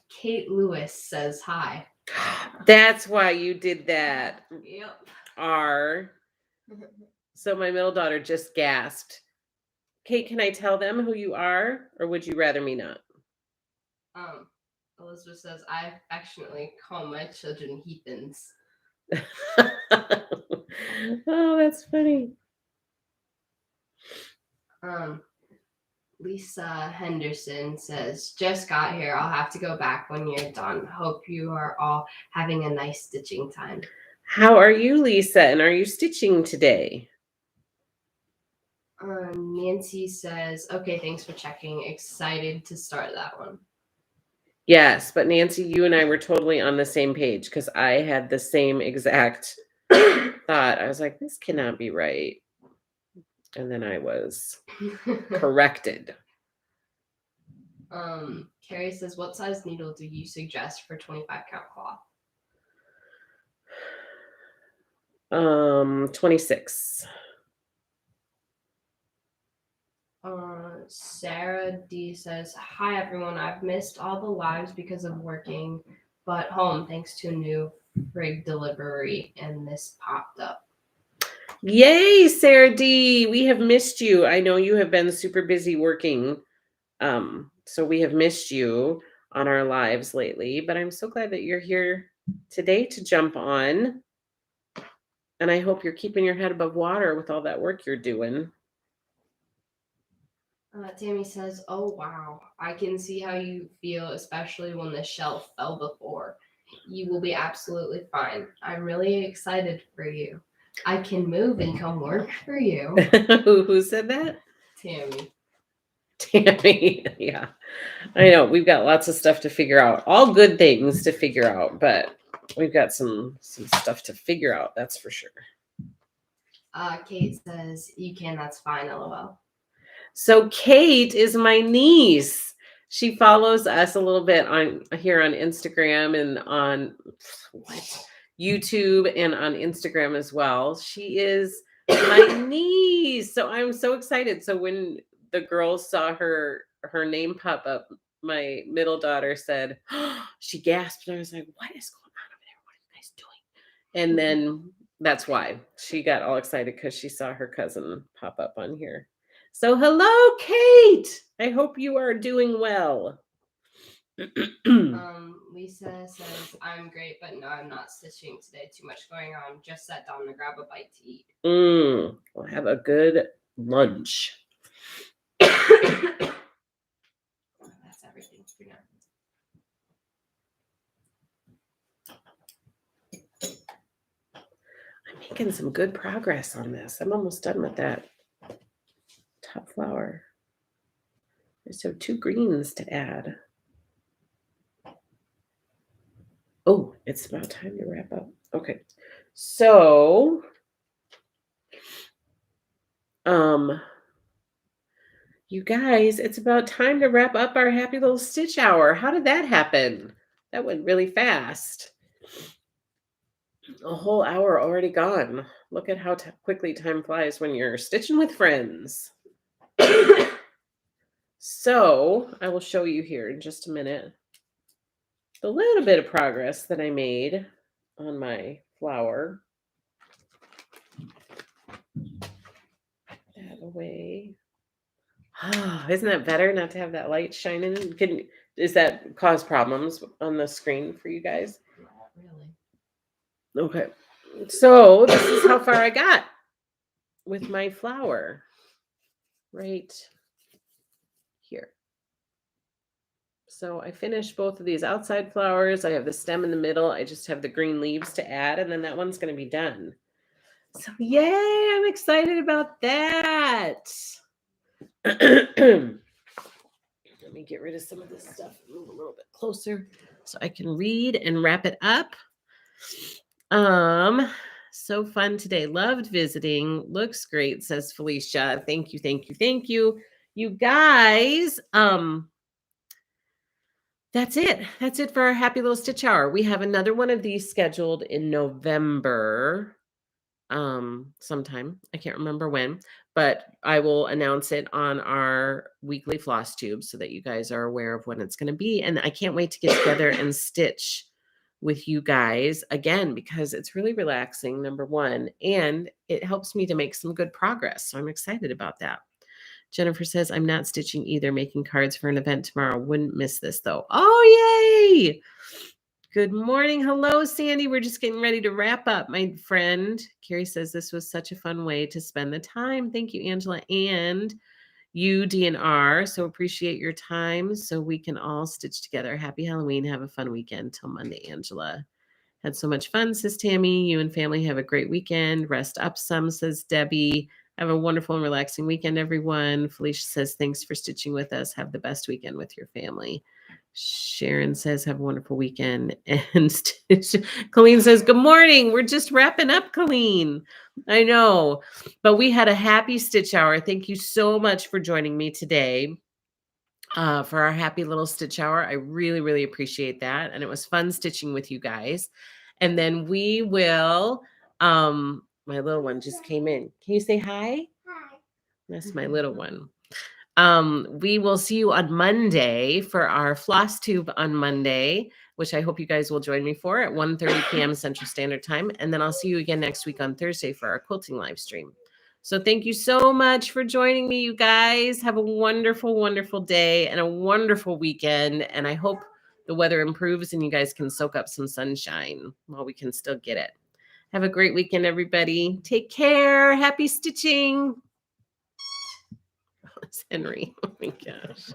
Kate Lewis says hi. That's why you did that. Yep. So my middle daughter just gasped. Kate, can I tell them who you are, or would you rather me not? Elizabeth says, I affectionately call my children heathens. Oh, that's funny. Lisa Henderson says, just got here. I'll have to go back when you're done. Hope you are all having a nice stitching time. How are you, Lisa? And are you stitching today? Nancy says, okay, thanks for checking. Excited to start that one. Yes, but Nancy, you and I were totally on the same page because I had the same exact thought. I was like, this cannot be right. And then I was corrected. Carrie says, what size needle do you suggest for 25 count cloth? 26. Sarah D says, hi everyone, I've missed all the lives because of working, but home thanks to a new frig delivery, and this popped up. Yay, Sarah D. We have missed you. I know you have been super busy working. So we have missed you on our lives lately, but I'm so glad that you're here today to jump on. And I hope you're keeping your head above water with all that work you're doing. Tammy says, oh wow, I can see how you feel, especially when the shelf fell before. You will be absolutely fine. I'm really excited for you. I can move and come work for you. Who said that? Tammy. Yeah. I know we've got lots of stuff to figure out. All good things to figure out, but we've got some stuff to figure out, that's for sure. Kate says, you can, that's fine, LOL. So Kate is my niece. She follows us a little bit on here on Instagram and on YouTube and on Instagram as well. She is my niece. So I'm so excited. So when the girls saw her name pop up, my middle daughter said, oh, she gasped. And I was like, what is going on over there? What are you guys doing? And then that's why she got all excited because she saw her cousin pop up on here. So hello, Kate. I hope you are doing well. Lisa says, I'm great, but no, I'm not stitching today. Too much going on. Just sat down to grab a bite to eat. We'll have a good lunch. That's everything for now. I'm making some good progress on this. I'm almost done with that top flower. I just have 2 greens to add. Oh, it's about time to wrap up. Okay. So, you guys, it's about time to wrap up our happy little stitch hour. How did that happen? That went really fast. A whole hour already gone. Look at how quickly time flies when you're stitching with friends. So, I will show you here in just a minute the little bit of progress that I made on my flower. That away. Isn't that better not to have that light shining? Does that cause problems on the screen for you guys? Not really. Okay. So this is how far I got with my flower right here. So I finished both of these outside flowers. I have the stem in the middle. I just have the green leaves to add, and then that one's going to be done. So yay, I'm excited about that. Let me get rid of some of this stuff, move a little bit closer so I can read and wrap it up. So fun today. Loved visiting. Looks great, says Felicia. Thank you, thank you, thank you. You guys, that's it. That's it for our happy little stitch hour. We have another one of these scheduled in November. Sometime. I can't remember when, but I will announce it on our weekly floss tube so that you guys are aware of when it's going to be. And I can't wait to get together and stitch with you guys again because it's really relaxing, number one, and it helps me to make some good progress. So I'm excited about that. Jennifer says, I'm not stitching either, making cards for an event tomorrow. Wouldn't miss this though. Oh, yay! Good morning. Hello, Sandy. We're just getting ready to wrap up, my friend. Carrie says this was such a fun way to spend the time. Thank you, Angela, and you, DNR. So appreciate your time so we can all stitch together. Happy Halloween. Have a fun weekend till Monday, Angela. Had so much fun, says Tammy. You and family have a great weekend. Rest up some, says Debbie. Have a wonderful and relaxing weekend, everyone. Felicia says, thanks for stitching with us. Have the best weekend with your family. Sharon says, have a wonderful weekend. And Colleen says, good morning. We're just wrapping up, Colleen. I know, but we had a happy stitch hour. Thank you so much for joining me today for our happy little stitch hour. I really, really appreciate that. And it was fun stitching with you guys. And then we will, my little one just came in. Can you say hi? Hi. That's my little one. We will see you on Monday for our floss tube on Monday, which I hope you guys will join me for at 1:30 p.m. Central Standard Time. And then I'll see you again next week on Thursday for our quilting live stream. So thank you so much for joining me, you guys. Have a wonderful, wonderful day and a wonderful weekend. And I hope the weather improves and you guys can soak up some sunshine while we can still get it. Have a great weekend, everybody. Take care. Happy stitching. Henry. Oh my gosh.